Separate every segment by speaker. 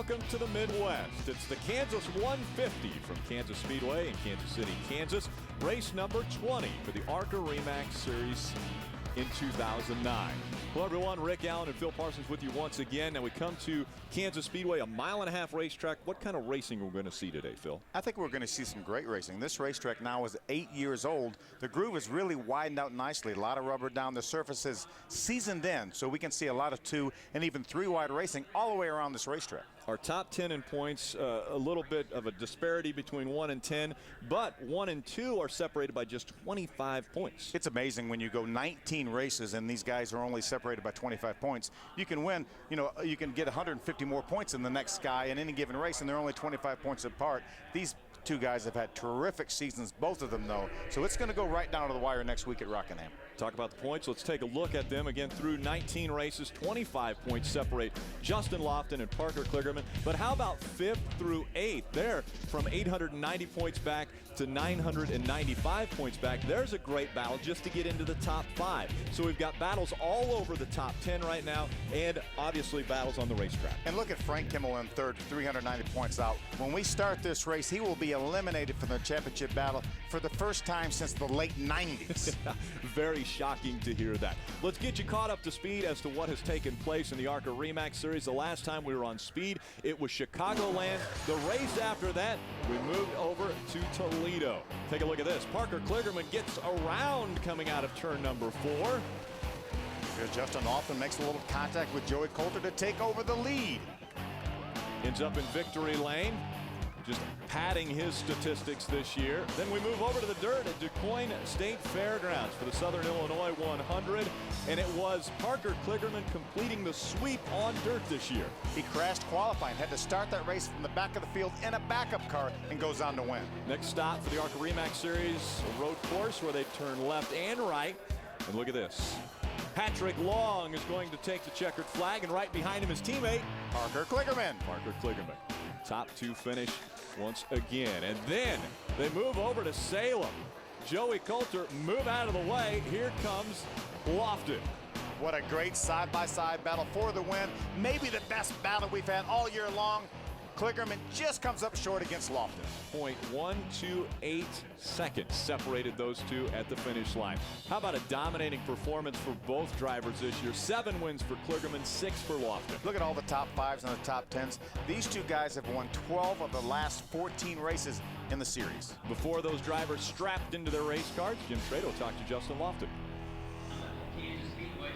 Speaker 1: welcome to the Midwest. It's the Kansas 150 from Kansas Speedway in Kansas City, Kansas. Race number 20 for the ARCA REMAX Series in 2009. Hello everyone, Rick Allen and Phil Parsons with you once again. Now we come to Kansas Speedway, a mile-and-a-half racetrack. What kind of racing are we going to see today, Phil?
Speaker 2: I think we're going to see some great racing. This racetrack now is 8 years old. The groove is really widened out nicely. A lot of rubber down. The surface is seasoned in, so we can see a lot of 2 and even 3 wide racing all the way around this racetrack.
Speaker 1: Our top 10 in points, a little bit of a disparity between 1 and 10, but 1 and 2 are separated by just 25 points.
Speaker 2: It's amazing when you go 19 races and these guys are only separated by 25 points. You can win, you can get 150 more points in the next guy in any given race, and they're only 25 points apart. These 2 guys have had terrific seasons, both of them though, so it's going to go right down to the wire next week at Rockingham.
Speaker 1: Talk about the points. Let's take a look at them again. Through 19 races, 25 points separate Justin Loftont and Parker Kligerman. But how about 5th through 8th? They're from 890 points back to 995 points back. There's a great battle just to get into the top 5. So we've got battles all over the top 10 right now, and obviously battles on the racetrack.
Speaker 2: And look at Frank Kimmel in 3rd, 390 points out. When we start this race, he will be eliminated from the championship battle for the first time since the late 90s.
Speaker 1: Very shocking to hear that. Let's get you caught up to speed as to what has taken place in the ARCA REMAX Series. The last time we were on speed, it was Chicagoland. The race after that, we moved over to Toledo. Take a look at this. Parker Kligerman gets around coming out of turn number 4.
Speaker 2: Here's Justin Loftont, makes a little contact with Joey Coulter to take over the lead.
Speaker 1: Ends up in victory lane, just padding his statistics this year. Then we move over to the dirt at DuQuoin State Fairgrounds for the Southern Illinois 100. And it was Parker Kligerman completing the sweep on dirt this year.
Speaker 2: He crashed qualifying, had to start that race from the back of the field in a backup car and goes on to win.
Speaker 1: Next stop for the ARCA REMAX Series, a road course where they turn left and right. And look at this. Patrick Long is going to take the checkered flag, and right behind him his teammate,
Speaker 2: Parker Kligerman.
Speaker 1: Parker Kligerman. Top 2 finish once again. And then they move over to Salem. Joey Coulter move out of the way. Here comes Loftont.
Speaker 2: What a great side-by-side battle for the win. Maybe the best battle we've had all year long. Kligerman just comes up short against Loftont.
Speaker 1: 0.128 seconds separated those 2 at the finish line. How about a dominating performance for both drivers this year? 7 wins for Kligerman, 6 for Loftont.
Speaker 2: Look at all the top 5s and the top 10s. These 2 guys have won 12 of the last 14 races in the series.
Speaker 1: Before those drivers strapped into their race cars, Jim Trado talked to Justin Loftont.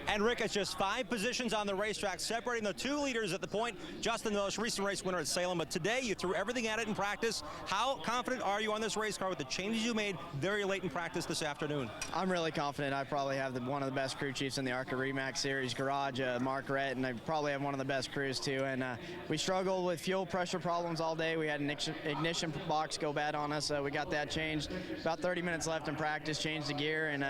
Speaker 3: And Rick, it's just 5 positions on the racetrack separating the 2 leaders at the point. Justin, the most recent race winner at Salem, but today you threw everything at it in practice. How confident are you on this race car with the changes you made very late in practice this afternoon?
Speaker 4: I'm really confident. I probably have one of the best crew chiefs in the ARCA REMAX Series garage, Mark Rett, and I probably have one of the best crews too. And we struggled with fuel pressure problems all day. We had an ignition box go bad on us. We got that changed. About 30 minutes left in practice, changed the gear, and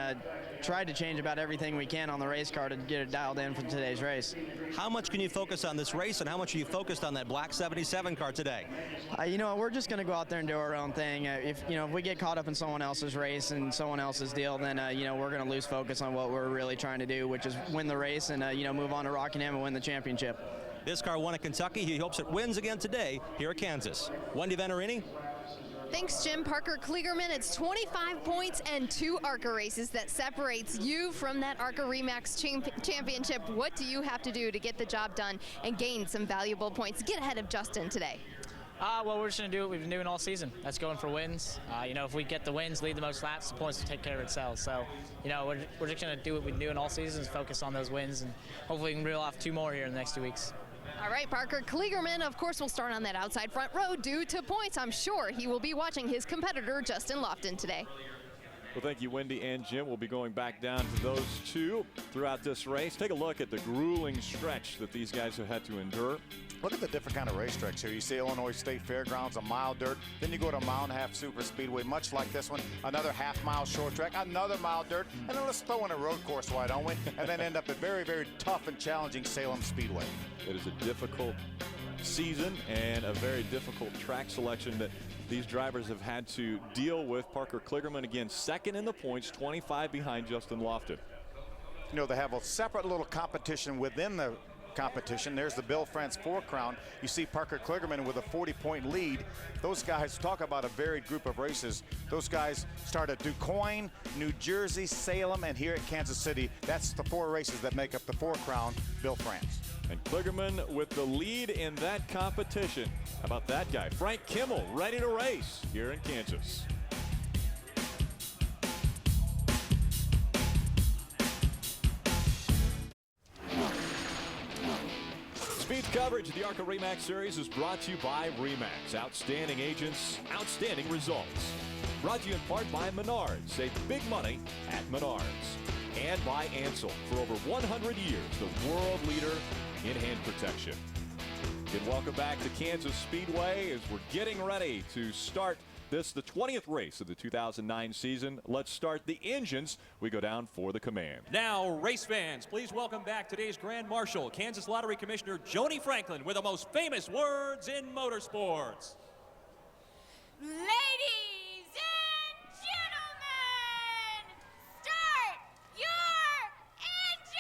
Speaker 4: tried to change about everything we can on the race car to get it dialed in for today's race.
Speaker 3: How much can you focus on this race, and how much are you focused on that black 77 car today?
Speaker 4: We're just going to go out there and do our own thing. If we get caught up in someone else's race and someone else's deal, then we're going to lose focus on what we're really trying to do, which is win the race and move on to Rockingham and win the championship.
Speaker 3: This car won at Kentucky. He hopes it wins again today here at Kansas. Wendy Venturini.
Speaker 5: Thanks, Jim. Parker Kligerman, it's 25 points and 2 ARCA races that separates you from that ARCA REMAX championship. What do you have to do to get the job done and gain some valuable points? Get ahead of Justin today.
Speaker 6: Well, we're just going to do what we've been doing all season. That's going for wins. If we get the wins, lead the most laps, the points will take care of itself. So, we're just going to do what we've been doing all season, focus on those wins, and hopefully we can reel off 2 more here in the next 2 weeks.
Speaker 5: All right, Parker Kligerman, of course, will start on that outside front row due to points. I'm sure he will be watching his competitor, Justin Loftont, today.
Speaker 1: Well, thank you, Wendy and Jim. We'll be going back down to those 2 throughout this race. Take a look at the grueling stretch that these guys have had to endure.
Speaker 2: Look at the different kind of racetracks here. You see Illinois State Fairgrounds, a mile dirt. Then you go to a mile-and-a-half super speedway, much like this one. Another half-mile short track, another mile dirt, and then let's throw in a road course, why don't we? And then end up at very, very tough and challenging Salem Speedway.
Speaker 1: It is a difficult season and a very difficult track selection that these drivers have had to deal with. Parker Kligerman, again, 2nd in the points, 25 behind Justin Loftont.
Speaker 2: They have a separate little competition within the competition. There's the Bill France 4 crown. You see Parker Kligerman with a 40-point lead. Those guys, talk about a varied group of races. Those guys start at DuQuoin, New Jersey, Salem, and here at Kansas City. That's the 4 races that make up the 4 crown Bill France.
Speaker 1: And Kligerman with the lead in that competition. How about that guy? Frank Kimmel ready to race here in Kansas. Speed coverage of the ARCA REMAX Series is brought to you by REMAX. Outstanding agents, outstanding results. Brought to you in part by Menards. Save big money at Menards. And by Ansel. For over 100 years, the world leader in hand protection. Good welcome back to Kansas Speedway as we're getting ready to start this, the 20th race of the 2009 season. Let's start the engines. We go down for the command.
Speaker 7: Now, race fans, please welcome back today's Grand Marshal, Kansas Lottery Commissioner Joni Franklin, with the most famous words in motorsports.
Speaker 8: Ladies and gentlemen, start your engines!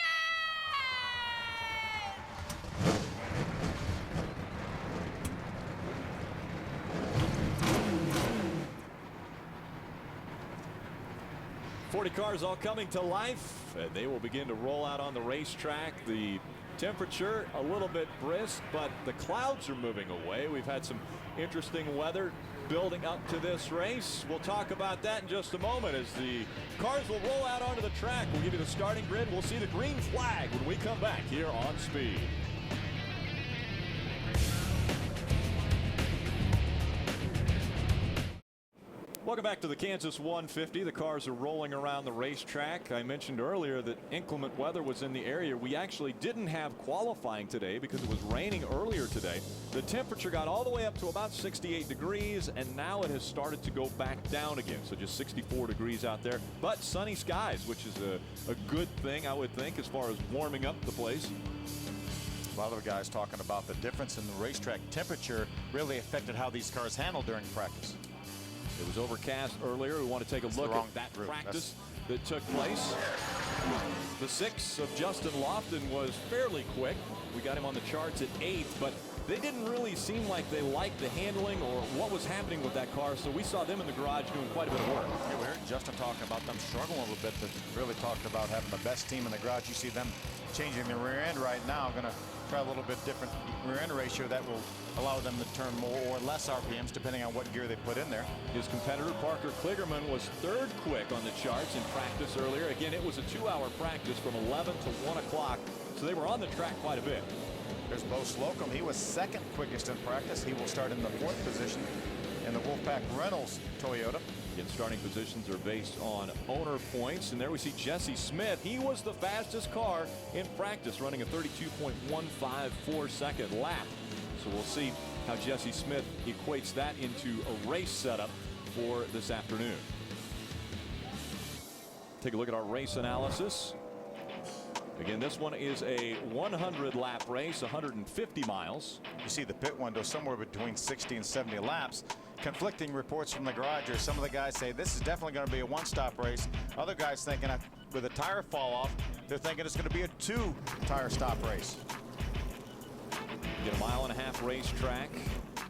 Speaker 1: 40 cars all coming to life, and they will begin to roll out on the racetrack. The temperature a little bit brisk, but the clouds are moving away. We've had some interesting weather building up to this race. We'll talk about that in just a moment as the cars will roll out onto the track. We'll give you the starting grid. We'll see the green flag when we come back here on Speed. Welcome back to the Kansas 150. The cars are rolling around the racetrack. I mentioned earlier that inclement weather was in the area. We actually didn't have qualifying today because it was raining earlier today. The temperature got all the way up to about 68 degrees, and now it has started to go back down again. So just 64 degrees out there, but sunny skies, which is a good thing, I would think, as far as warming up the place.
Speaker 2: A lot of the guys talking about the difference in the racetrack temperature really affected how these cars handled during practice.
Speaker 1: It was overcast earlier. We want to take a look at that practice that took place. The 6 of Justin Loftont was fairly quick. We got him on the charts at 8th, but they didn't really seem like they liked the handling or what was happening with that car, so we saw them in the garage doing quite a bit of work.
Speaker 2: Yeah, we heard Justin talking about them struggling a little bit, but really talked about having the best team in the garage. You see them changing the rear end right now. Going to try a little bit different rear end ratio that will allow them to turn more or less RPMs depending on what gear they put in there.
Speaker 1: His competitor Parker Kligerman was 3rd quick on the charts in practice earlier. Again, it was a 2-hour practice from 11 to 1 o'clock, so they were on the track quite a bit.
Speaker 2: There's Bo Slocum. He was 2nd quickest in practice. He will start in the 4th position in the Wolfpack Reynolds Toyota.
Speaker 1: Again, starting positions are based on owner points, and there we see Jesse Smith. He was the fastest car in practice, running a 32.154-second lap. So we'll see how Jesse Smith equates that into a race setup for this afternoon. Take a look at our race analysis. Again, this one is a 100-lap race, 150 miles.
Speaker 2: You see the pit window somewhere between 60 and 70 laps. Conflicting reports from the garage. Some of the guys say this is definitely going to be a 1-stop race. Other guys thinking with a tire fall off, they're thinking it's going to be a 2-tire stop race.
Speaker 1: Get a 1.5-mile racetrack.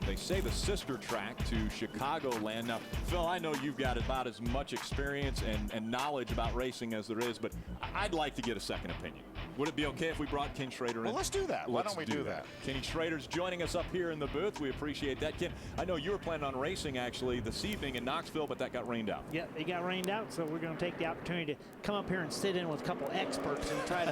Speaker 1: They say the sister track to Chicagoland. Now, Phil, I know you've got about as much experience and knowledge about racing as there is, but I'd like to get a second opinion. Would it be okay if we brought Ken Schrader in?
Speaker 2: Well, let's do that. Why don't we do that?
Speaker 1: Kenny Schrader's joining us up here in the booth. We appreciate that. Ken, I know you were planning on racing actually this evening in Knoxville, but that got rained out.
Speaker 9: Yeah, it got rained out, so we're going to take the opportunity to come up here and sit in with a couple experts and try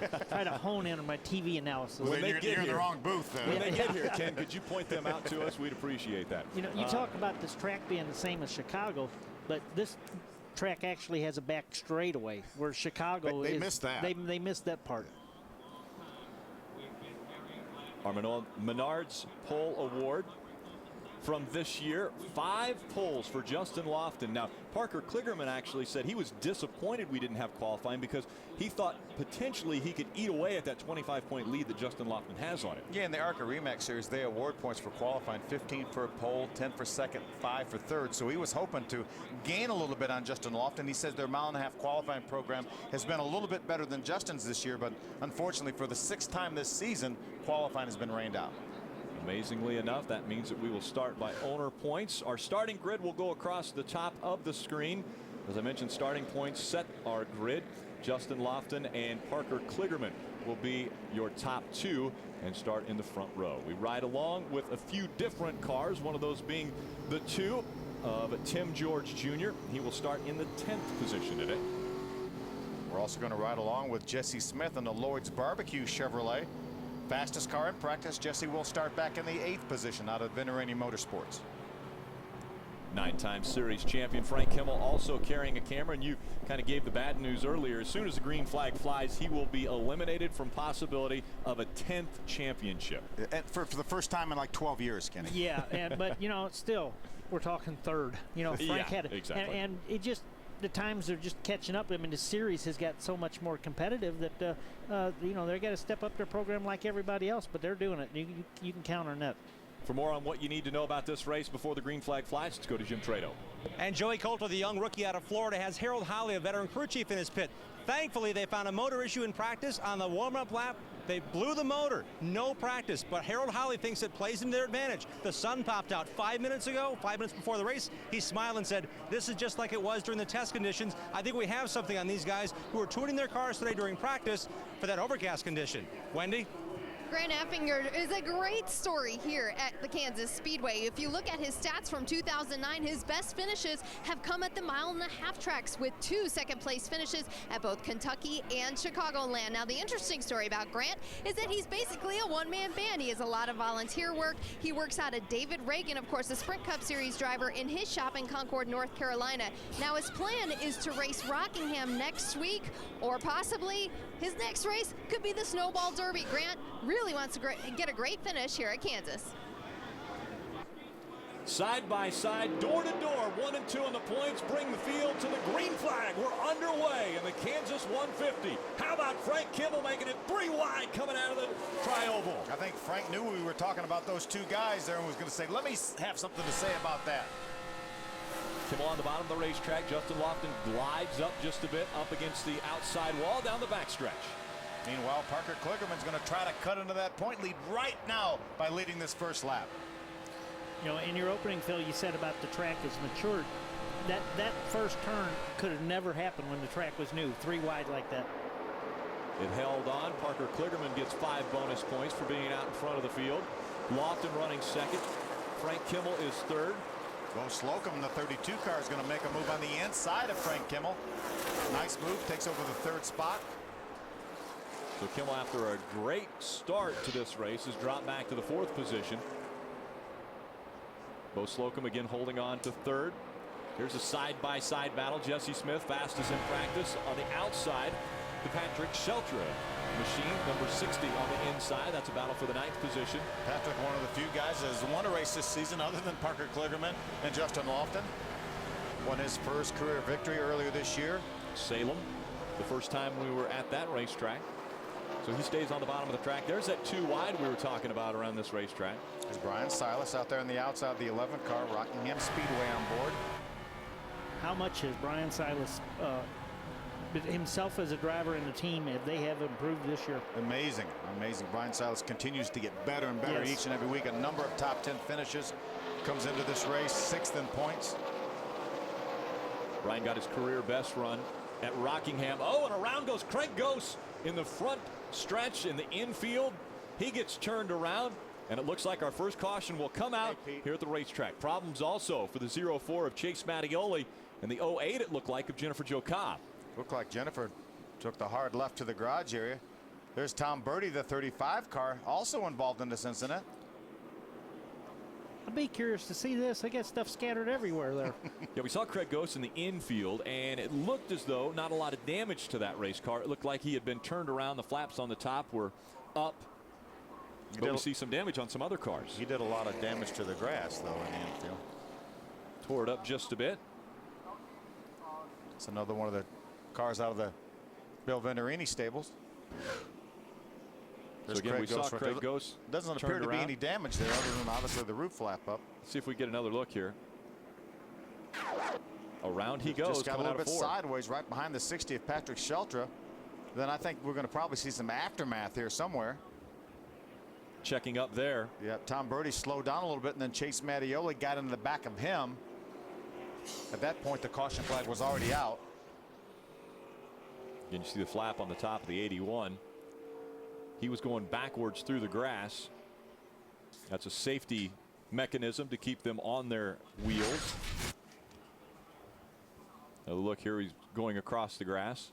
Speaker 9: to hone in on my TV analysis.
Speaker 2: Well, you're in the wrong booth, then.
Speaker 1: When they get here, Ken, could you point them out to us? We'd appreciate that.
Speaker 9: You know, you talk about this track being the same as Chicago, but this track actually has a back straightaway, where Chicago
Speaker 2: they missed that.
Speaker 9: They missed that part.
Speaker 1: Our Menards Pole Award from this year. 5 poles for Justin Lofton. Now, Parker Kligerman actually said he was disappointed we didn't have qualifying because he thought potentially he could eat away at that 25-point lead that Justin Lofton has on it.
Speaker 2: Yeah, in the ARCA REMAX series, they award points for qualifying, 15 for a pole, 10 for second, 5 for third. So he was hoping to gain a little bit on Justin Lofton. He says their mile-and-a-half qualifying program has been a little bit better than Justin's this year, but unfortunately for the 6th time this season, qualifying has been rained out.
Speaker 1: Amazingly enough, that means that we will start by owner points. Our starting grid will go across the top of the screen. As I mentioned, starting points set our grid. Justin Lofton and Parker Kligerman will be your top 2 and start in the front row. We ride along with a few different cars, one of those being the 2 of Tim George Jr. He will start in the 10th position today.
Speaker 2: We're also going to ride along with Jesse Smith in the Lloyd's Barbecue Chevrolet. Fastest car in practice. Jesse will start back in the 8th position out of Venerani Motorsports.
Speaker 1: 9-time series champion Frank Kimmel also carrying a camera, and you kind of gave the bad news earlier. As soon as the green flag flies, he will be eliminated from possibility of a 10th championship.
Speaker 2: For the first time in like 12 years, Kenny.
Speaker 9: Yeah, but you know, still, we're talking 3rd. You know, Frank had it,
Speaker 1: exactly.
Speaker 9: and it just, the times are just catching up. I mean, the series has got so much more competitive that you know, they got to step up their program like everybody else, but they're doing it. You can count on that.
Speaker 1: For more on what you need to know about this race before the green flag flies, let's go to Jim Trado.
Speaker 3: And Joey Coulter, the young rookie out of Florida, has Harold Holly, a veteran crew chief, in his pit. Thankfully, they found a motor issue in practice on the warm-up lap. They blew the motor, no practice, but Harold Holly thinks it plays him to their advantage. The sun popped out 5 minutes ago, 5 minutes before the race. He smiled and said, "This is just like it was during the test conditions. I think we have something on these guys who are tuning their cars today during practice for that overcast condition." Wendy?
Speaker 5: Grant Affinger is a great story here at the Kansas Speedway. If you look at his stats from 2009, his best finishes have come at the mile-and-a-half tracks with 2 second-place finishes at both Kentucky and Chicagoland. Now, the interesting story about Grant is that he's basically a one-man band. He has a lot of volunteer work. He works out of David Reagan, of course, the Sprint Cup Series driver, in his shop in Concord, North Carolina. Now, his plan is to race Rockingham next week, or possibly his next race could be the Snowball Derby. Grant really wants to get a great finish here at Kansas.
Speaker 1: Side by side, door to door, 1 and 2 on the points bring the field to the green flag. We're underway in the Kansas 150. How about Frank Kimmel making it 3 wide coming out of the tri-oval?
Speaker 2: I think Frank knew we were talking about those 2 guys there and was going to say, let me have something to say about that.
Speaker 1: Kimmel on the bottom of the racetrack. Justin Lofton glides up just a bit, up against the outside wall, down the backstretch.
Speaker 2: Meanwhile, Parker Kligerman's going to try to cut into that point lead right now by leading this first lap.
Speaker 9: You know, in your opening, Phil, you said about the track is matured. That first turn could have never happened when the track was new, 3 wide like that.
Speaker 1: It held on. Parker Kligerman gets 5 bonus points for being out in front of the field. Lofton running second. Frank Kimmel is third.
Speaker 2: Bo Slocum, the 32 car, is going to make a move on the inside of Frank Kimmel. Nice move, takes over the 3rd spot.
Speaker 1: So Kimmel, after a great start to this race, has dropped back to the 4th position. Bo Slocum again holding on to 3rd. Here's a side-by-side battle. Jesse Smith, fastest in practice on the outside to Patrick Sheltra. Machine number 60 on the inside. That's a battle for the 9th position.
Speaker 2: Patrick, one of the few guys that has won a race this season other than Parker Kligerman and Justin Lofton. Won his first career victory earlier this year.
Speaker 1: Salem, the first time we were at that racetrack. So he stays on the bottom of the track. There's that 2 wide we were talking about around this racetrack.
Speaker 2: There's Brian Silas out there on the outside of the 11th car, Rockingham Speedway on board.
Speaker 9: How much has Brian Silas himself as a driver and the team, if they have improved this year?
Speaker 2: Amazing, amazing. Brian Silas continues to get better and better each and every week. A number of top 10 finishes. Comes into this race 6th in points.
Speaker 1: Brian got his career best run at Rockingham. Oh, and around goes Craig Gose in the front stretch in the infield. He gets turned around, and it looks like our first caution will come out here at the racetrack. Problems also for the 04 of Chase Mattioli, and the 08 it looked like of Jennifer Jo Cobb.
Speaker 2: Looked like Jennifer took the hard left to the garage area. There's Tom Birdie, the 35 car, also involved in this incident.
Speaker 9: I'd be curious to see this. They got stuff scattered everywhere there.
Speaker 1: Yeah, we saw Craig Gose in the infield, and it looked as though not a lot of damage to that race car. It looked like he had been turned around. The flaps on the top were up. But we see some damage on some other cars.
Speaker 2: He did a lot of damage to the grass, though, in the infield.
Speaker 1: Tore it up just a bit.
Speaker 2: It's another one of the cars out of the Bill Venturini stables.
Speaker 1: So again, we saw Craig Ghost.
Speaker 2: Doesn't appear to be any damage there other than obviously the roof flap up.
Speaker 1: Let's see if we get another look here. Around he goes.
Speaker 2: Just got a little bit
Speaker 1: 4.
Speaker 2: sideways right behind the 60 of Patrick Sheltra. Then I think we're going to probably see some aftermath here somewhere.
Speaker 1: Checking up there.
Speaker 2: Yeah, Tom Birdie slowed down a little bit, and then Chase Mattioli got into the back of him. At that point, the caution flag was already out.
Speaker 1: Again, you see the flap on the top of the 81. He was going backwards through the grass. That's a safety mechanism to keep them on their wheels. Now look here, he's going across the grass.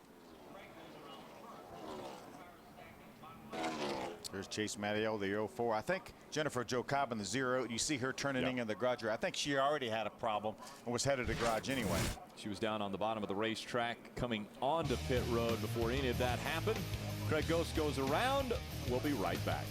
Speaker 2: There's Chase Mattioli, the 04. I think Jennifer Jo Cobb in the 08. You see her turning in the garage. I think she already had a problem and was headed to garage anyway.
Speaker 1: She was down on the bottom of the racetrack coming onto pit road before any of that happened. Craig Ghost goes around. We'll be right back.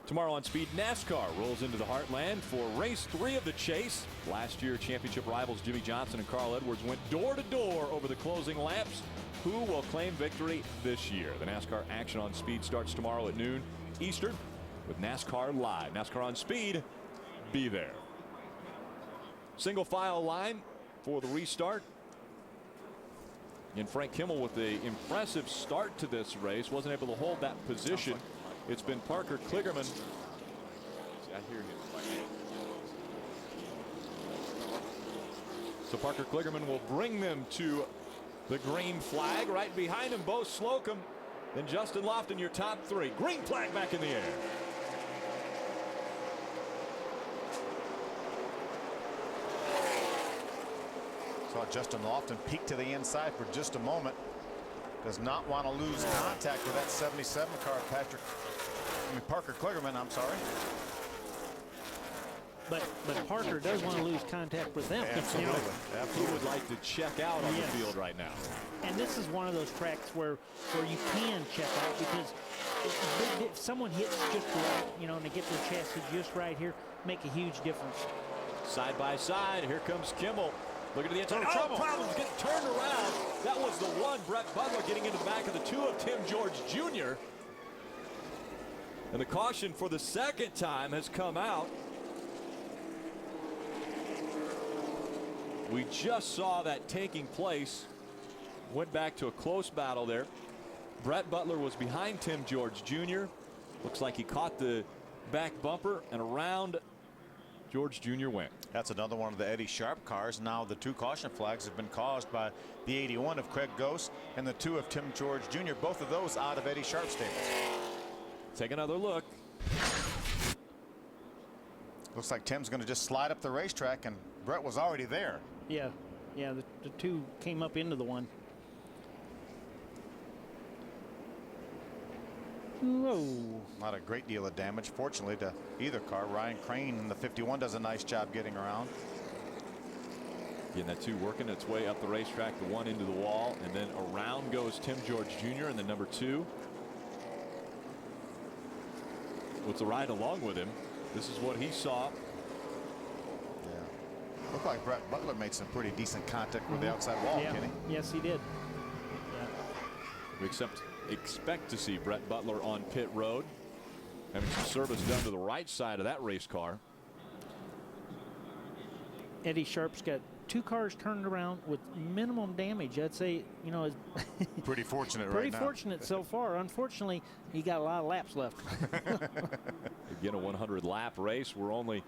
Speaker 1: Tomorrow on Speed, NASCAR rolls into the heartland for race 3 of the chase. Last year, championship rivals Jimmy Johnson and Carl Edwards went door to door over the closing laps. Who will claim victory this year? The NASCAR action on Speed starts tomorrow at noon Eastern with NASCAR Live. NASCAR on Speed, be there. Single file line for the restart. And Frank Kimmel with the impressive start to this race. Wasn't able to hold that position. It's been Parker Kligerman. I hear him. So Parker Kligerman will bring them to the green flag. Right behind him, Bo Slocum. Then Justin Loftont, your top 3. Green flag back in the air.
Speaker 2: Saw Justin Loftont peek to the inside for just a moment. Does not want to lose contact with that 77 car, Parker Kligerman, I'm sorry.
Speaker 9: But Parker does want to lose contact with them.
Speaker 2: Absolutely.
Speaker 1: He would like to check out on the field right now.
Speaker 9: And this is one of those tracks where you can check out, because if someone hits just right, and they get their chassis just right here, make a huge difference.
Speaker 1: Side by side, here comes Kimmel. Looking at the inside. Problems getting turned around. That was the one. Brett Butler getting into the back of the 2 of Tim George Jr. And the caution for the second time has come out. We just saw that taking place. Went back to a close battle there. Brett Butler was behind Tim George Jr. Looks like he caught the back bumper, and around George Jr. went.
Speaker 2: That's another one of the Eddie Sharp cars. Now the 2 caution flags have been caused by the 81 of Craig Ghost and the 2 of Tim George Jr. Both of those out of Eddie Sharp stables.
Speaker 1: Take another look.
Speaker 2: Looks like Tim's going to just slide up the racetrack, and Brett was already there.
Speaker 9: Yeah, the 2 came up into the 1. Whoa.
Speaker 2: Not a great deal of damage, fortunately, to either car. Ryan Crane in the 51 does a nice job getting around.
Speaker 1: Again, that 2 working its way up the racetrack, the 1 into the wall, and then around goes Tim George Jr. and the number 2. With the ride along with him, this is what he saw.
Speaker 2: Yeah. Looked like Brett Butler made some pretty decent contact with the outside wall, Kenny.
Speaker 9: Yes, he did. Yeah.
Speaker 1: We expect to see Brett Butler on pit road, having some service done to the right side of that race car.
Speaker 9: Eddie Sharp's got 2 cars turned around with minimum damage. I'd say,
Speaker 2: pretty fortunate
Speaker 9: pretty fortunate so far. Unfortunately, he got a lot of laps left.
Speaker 1: Again, a 100 lap race. We're only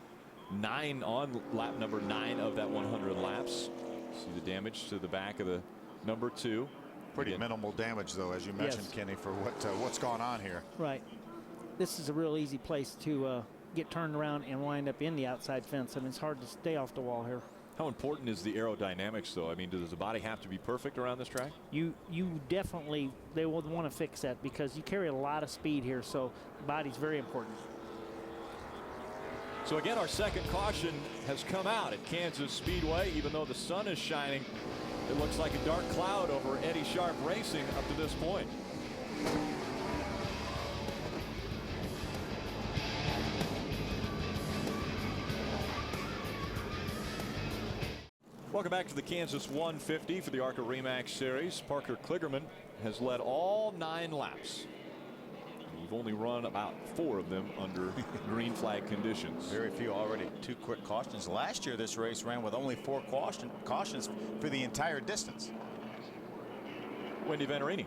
Speaker 1: 9 on lap number 9 of that 100 laps. See the damage to the back of the number 2.
Speaker 2: Pretty minimal damage, though, as you mentioned, Kenny, for what's gone on here.
Speaker 9: Right. This is a real easy place to get turned around and wind up in the outside fence. I mean, it's hard to stay off the wall here.
Speaker 1: How important is the aerodynamics, though? I mean, does the body have to be perfect around this track?
Speaker 9: You definitely, they will want to fix that, because you carry a lot of speed here, so the body's very important.
Speaker 1: So again, our second caution has come out at Kansas Speedway. Even though the sun is shining, it looks like a dark cloud over Eddie Sharp Racing up to this point. Welcome back to the Kansas 150 for the ARCA Remax Series. Parker Kligerman has led all 9 laps. We've only run about 4 of them under green flag conditions.
Speaker 2: Very few already. 2 quick cautions. Last year this race ran with only 4 cautions for the entire distance.
Speaker 1: Wendy Venerini.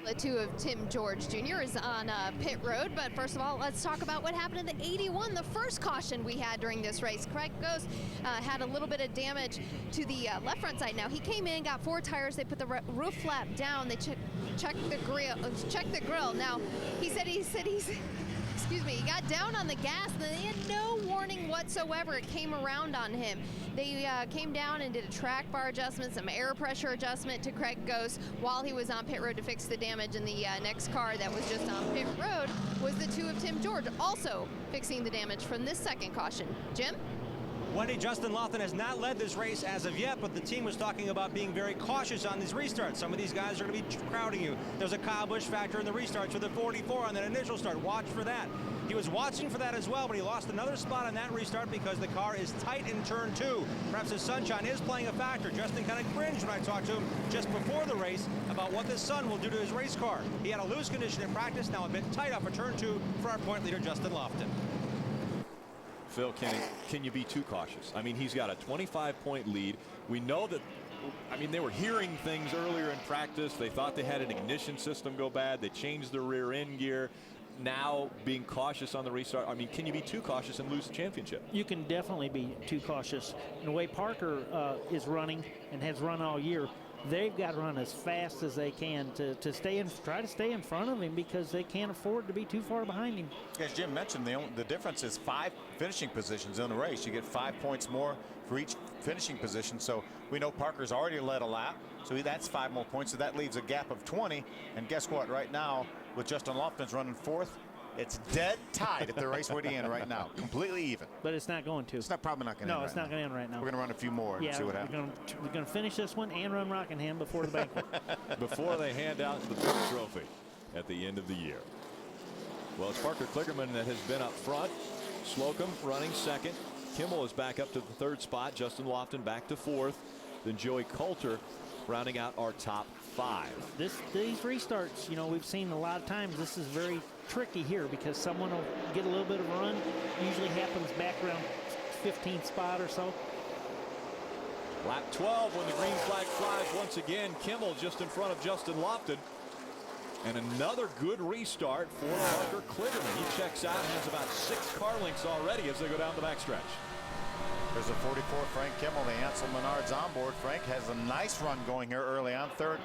Speaker 5: The 2 of Tim George Jr. is on pit road, but first of all, let's talk about what happened in the 81, the first caution we had during this race. Craig Ghost had a little bit of damage to the left front side. Now he came in, got 4 tires. They put the roof flap down. They checked the grill. Now he said he's excuse me, he got down on the gas and they had no warning whatsoever. It came around on him. They came down and did a track bar adjustment, some air pressure adjustment to Craig Ghost while he was on pit road to fix the damage. And the next car that was just on pit road was the 2 of Tim George, also fixing the damage from this second caution. Jim?
Speaker 3: Wendy, Justin Loftont has not led this race as of yet, but the team was talking about being very cautious on these restarts. Some of these guys are going to be crowding you. There's a Kyle Busch factor in the restarts with the 44 on that initial start. Watch for that. He was watching for that as well, but he lost another spot on that restart because the car is tight in turn 2. Perhaps his sunshine is playing a factor. Justin kind of cringed when I talked to him just before the race about what the sun will do to his race car. He had a loose condition in practice, now a bit tight off of turn 2 for our point leader, Justin Loftont.
Speaker 1: Phil, can you be too cautious? I mean, he's got a 25-point lead. We know that, I mean, they were hearing things earlier in practice. They thought they had an ignition system go bad. They changed the rear end gear. Now being cautious on the restart. I mean, can you be too cautious and lose the championship?
Speaker 9: You can definitely be too cautious. And the way Parker is running and has run all year, they've got to run as fast as they can to try to stay in front of him because they can't afford to be too far behind him.
Speaker 2: As Jim mentioned, the difference is 5 finishing positions in the race. You get 5 points more for each finishing position. So we know Parker's already led a lap, so that's 5 more points. So that leaves a gap of 20. And guess what? Right now, with Justin Lofton's running 4th, it's dead tied if the race were to end right now. Completely even.
Speaker 9: But it's not going to.
Speaker 2: It's probably not going to end.
Speaker 9: No, it's not going to end right now.
Speaker 2: We're going to run a few more and see what happens.
Speaker 9: We're going to finish this one and run Rockingham before the banquet.
Speaker 1: Before they hand out the big trophy at the end of the year. Well, it's Parker Kligerman that has been up front. Slocum running 2nd. Kimmel is back up to the 3rd spot. Justin Lofton back to 4th. Then Joey Coulter rounding out our top 5.
Speaker 9: These restarts, you know, we've seen a lot of times. This is very tricky here because someone will get a little bit of a run. Usually happens back around 15th spot or so.
Speaker 1: Lap 12 when the green flag flies once again. Kimmel just in front of Justin Lofton. And another good restart for Parker Kligerman. He checks out and has about 6 car lengths already as they go down the backstretch.
Speaker 2: There's a 44, Frank Kimmel, the Ansel Menards on board. Frank has a nice run going here early on. 3rd,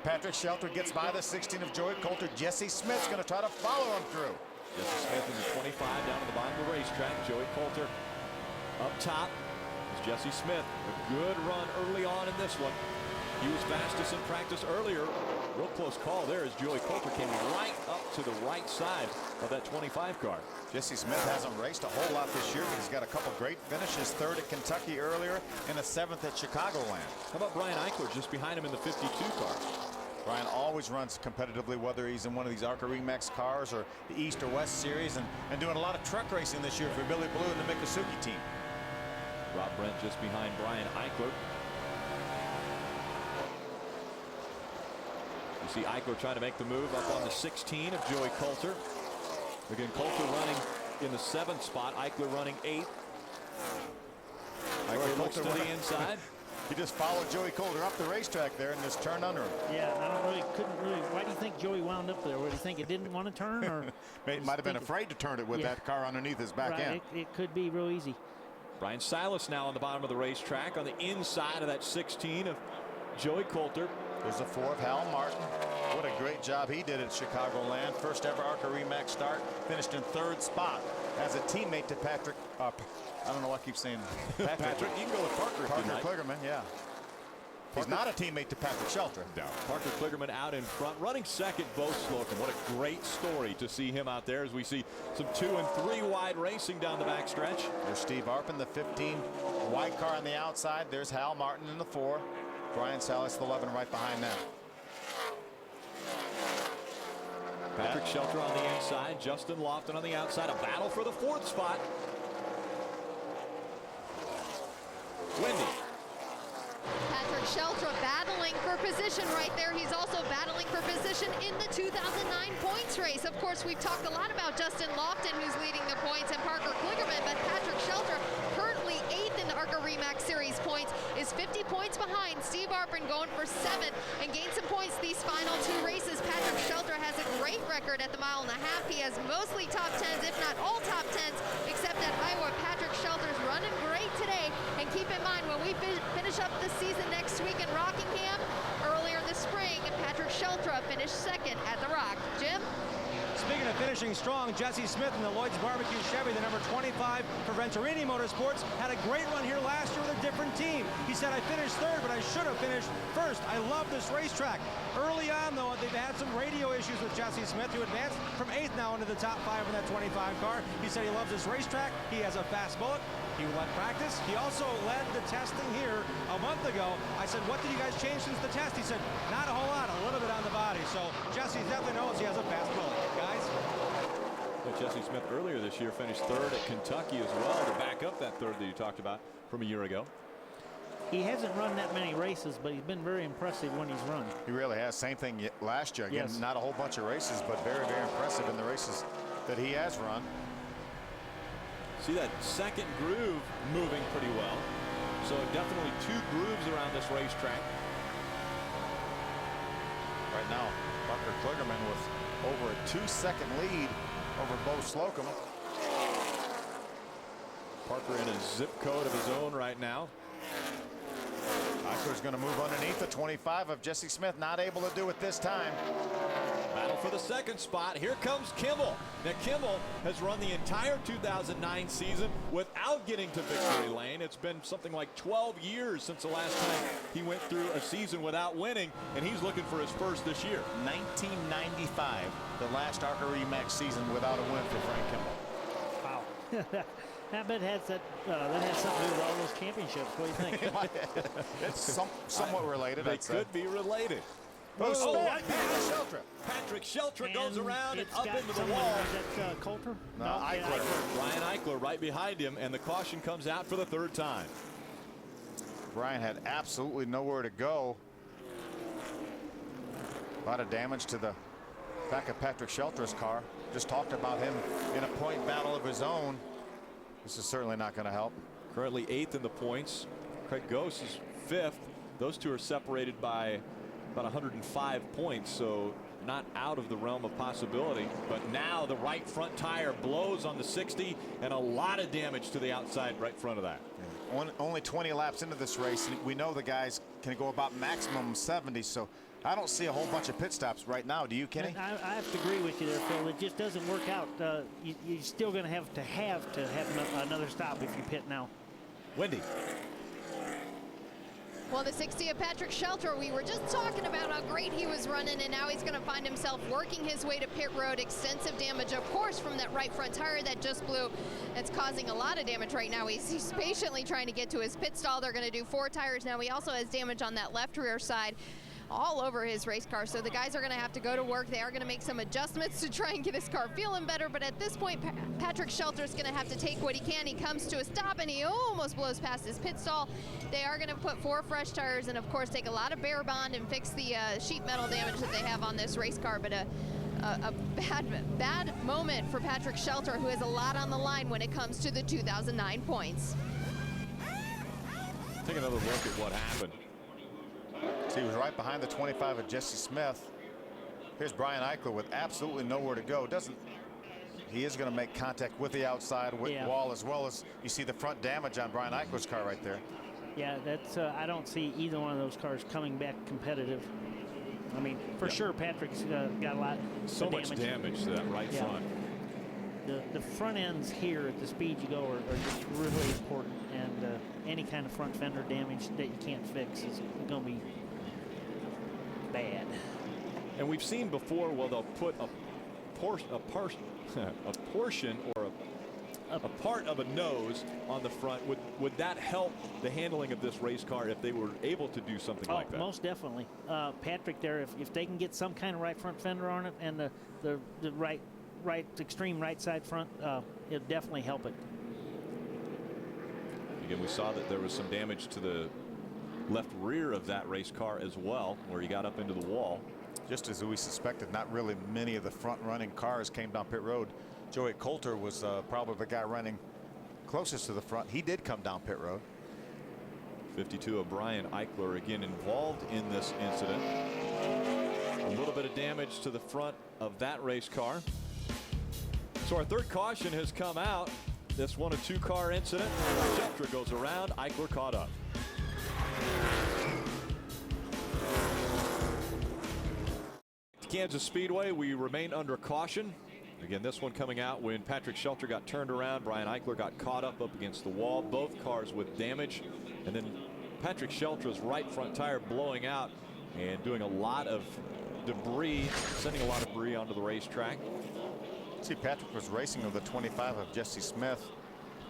Speaker 2: Patrick Shelter gets by the 16 of Joey Coulter. Jesse Smith's going to try to follow him through.
Speaker 1: Jesse Smith in the 25 down to the bottom of the racetrack. Joey Coulter up top is Jesse Smith. A good run early on in this one. He was fastest in practice earlier. Real close call there as Joey Coulter came right up to the right side of that 25 car.
Speaker 2: Jesse Smith hasn't raced a whole lot this year, but he's got a couple great finishes. 3rd at Kentucky earlier and a 7th at Chicagoland.
Speaker 1: How about Brian Eichler just behind him in the 52 car?
Speaker 2: Brian always runs competitively, whether he's in one of these ARCA Remax cars or the East or West Series, and doing a lot of truck racing this year for Billy Blue and the Miccosukee team.
Speaker 1: Rob Brent just behind Brian Eichler. You see Eichler trying to make the move up on the 16 of Joey Coulter. Again, Coulter running in the 7th spot. Eichler running 8th. Eichler looks to the inside.
Speaker 2: He just followed Joey Coulter up the racetrack there and just turned under him.
Speaker 9: Yeah, couldn't really. Why do you think Joey wound up there? Would you think it didn't want to turn, or
Speaker 2: might have been afraid to turn it with that car underneath his back end?
Speaker 9: It could be real easy.
Speaker 1: Brian Silas now on the bottom of the racetrack on the inside of that 16 of Joey Coulter.
Speaker 2: There's a 4 of Hal Martin. What a great job he did at Chicagoland. First ever ARCA Remax start. Finished in 3rd spot as a teammate to Patrick. I don't know why I keep saying
Speaker 1: Patrick. You can go with Parker.
Speaker 2: Parker Kligerman, yeah. He's not a teammate to Patrick Shelter.
Speaker 1: No. Parker Kligerman out in front, running 2nd, Bo Slocum. What a great story to see him out there as we see some 2 and 3 wide racing down the backstretch.
Speaker 2: There's Steve Arpin, the 15 white car on the outside. There's Hal Martin in the 4. Brian Salas, the 11, right behind them.
Speaker 1: Patrick Shelter on the inside, Justin Lofton on the outside. A battle for the 4th spot. Wendy.
Speaker 5: Patrick Sheltra battling for position right there. He's also battling for position in the 2009 points race. Of course, we've talked a lot about Justin Loftont, who's leading the points, and Parker Kligerman, but Patrick Sheltra, currently 8th in the ARCA REMAX Series points, is 50 points behind. Steve Arpin going for 7th and gained some points these final 2 races. Patrick Sheltra has a great record at the mile-and-a-half. He has mostly top 10s, if not all top 10s, except at Iowa. Patrick Sheltra's running great today. And keep in mind, when we finish up the season next week in Rockingham, earlier in the spring, Patrick Sheltra finished 2nd at the Rock. Jim?
Speaker 3: Speaking of finishing strong, Jesse Smith in the Lloyd's Barbecue Chevy, the number 25 for Venturini Motorsports, had a great run here last year with a different team. He said, I finished 3rd, but I should have finished 1st. I love this racetrack. Early on, though, they've had some radio issues with Jesse Smith, who advanced from 8th now into the top 5 in that 25 car. He said he loves this racetrack. He has a fast bullet. He led practice. He also led the testing here a month ago. I said, what did you guys change since the test? He said, not a whole lot, a little bit on the body. So Jesse definitely knows he has a fast bullet, guys.
Speaker 1: But Jesse Smith earlier this year finished 3rd at Kentucky as well to back up that 3rd that you talked about from a year ago.
Speaker 9: He hasn't run that many races, but he's been very impressive when he's run.
Speaker 2: He really has. Same thing last year. Again,
Speaker 9: Yes.
Speaker 2: not a whole bunch of races, but very, very impressive in the races that he has run.
Speaker 1: See that second groove moving pretty well. So definitely 2 grooves around this racetrack.
Speaker 2: Right now, Parker Kligerman with over a 2-second lead over Bo Slocum.
Speaker 1: Parker in a zip code of his own right now.
Speaker 2: Eichler's going to move underneath the 25 of Jesse Smith, not able to do it this time.
Speaker 1: Battle for the 2nd spot. Here comes Kimmel. Now Kimmel has run the entire 2009 season without getting to victory lane. It's been something like 12 years since the last time he went through a season without winning, and he's looking for his first this year.
Speaker 2: 1995, the last ARCA REMAX season without a win for Frank Kimmel.
Speaker 9: Wow. I bet that has something to do with all those championships. What do you think?
Speaker 2: It's somewhat related.
Speaker 1: They could be related. Patrick Sheltra goes around and up into the wall.
Speaker 9: Is that Coulter?
Speaker 2: No, Eichler.
Speaker 1: Brian Eichler right behind him, and the caution comes out for the 3rd time.
Speaker 2: Brian had absolutely nowhere to go. A lot of damage to the back of Patrick Sheltra's car. Just talked about him in a point battle of his own. This is certainly not going to help.
Speaker 1: Currently 8th in the points. Craig Gose is 5th. Those two are separated by about 105 points, so not out of the realm of possibility. But now the right front tire blows on the 60, and a lot of damage to the outside right front of that.
Speaker 2: Only 20 laps into this race, and we know the guys can go about maximum 70, so I don't see a whole bunch of pit stops right now. Do you, Kenny?
Speaker 9: I have to agree with you there, Phil. It just doesn't work out. You're still going to have another stop if you pit now.
Speaker 1: Wendy.
Speaker 5: Well, the 60 of Patrick Sheltra, we were just talking about how great he was running, and now he's going to find himself working his way to pit road. Extensive damage, of course, from that right front tire that just blew. That's causing a lot of damage right now. He's patiently trying to get to his pit stall. They're going to do 4 tires now. He also has damage on that left rear side, all over his race car. So the guys are going to have to go to work. They are going to make some adjustments to try and get his car feeling better. But at this point, Patrick Sheltra is going to have to take what he can. He comes to a stop, and he almost blows past his pit stall. They are going to put 4 fresh tires and, of course, take a lot of bare bond and fix the sheet metal damage that they have on this race car. But a bad moment for Patrick Sheltra, who has a lot on the line when it comes to the 2009 points.
Speaker 1: Take another look at what happened.
Speaker 2: So he was right behind the 25 of Jesse Smith. Here's Brian Eichler with absolutely nowhere to go. He is going to make contact with the outside wall, as well as you see the front damage on Brian Eichler's car right there.
Speaker 9: Yeah, that's I don't see either one of those cars coming back competitive. I mean, for sure, Patrick's got a lot
Speaker 1: So
Speaker 9: of
Speaker 1: much damage to that right front.
Speaker 9: The front ends here at the speed you go are just really important, and any kind of front fender damage that you can't fix is going to be bad.
Speaker 1: And we've seen before, well, they'll put a portion or a part of a nose on the front. Would that help the handling of this race car if they were able to do something like that?
Speaker 9: Most definitely. Patrick there, if they can get some kind of right front fender on it, and the extreme right side front, it'll definitely help it.
Speaker 1: Again, we saw that there was some damage to the left rear of that race car as well, where he got up into the wall.
Speaker 2: Just as we suspected, not really many of the front running cars came down pit road. Joey Coulter was probably the guy running closest to the front. He did come down pit road.
Speaker 1: 52 of Brian Eichler again involved in this incident. A little bit of damage to the front of that race car. So our third caution has come out. This 1 of 2 car incident. Sheltra goes around. Eichler caught up. Kansas Speedway, we remain under caution. Again, this one coming out when Patrick Sheltra got turned around. Brian Eichler got caught up against the wall. Both cars with damage. And then Patrick Sheltra's right front tire blowing out and doing a lot of debris, sending a lot of debris onto the racetrack.
Speaker 2: See, Patrick was racing with the 25 of Jesse Smith.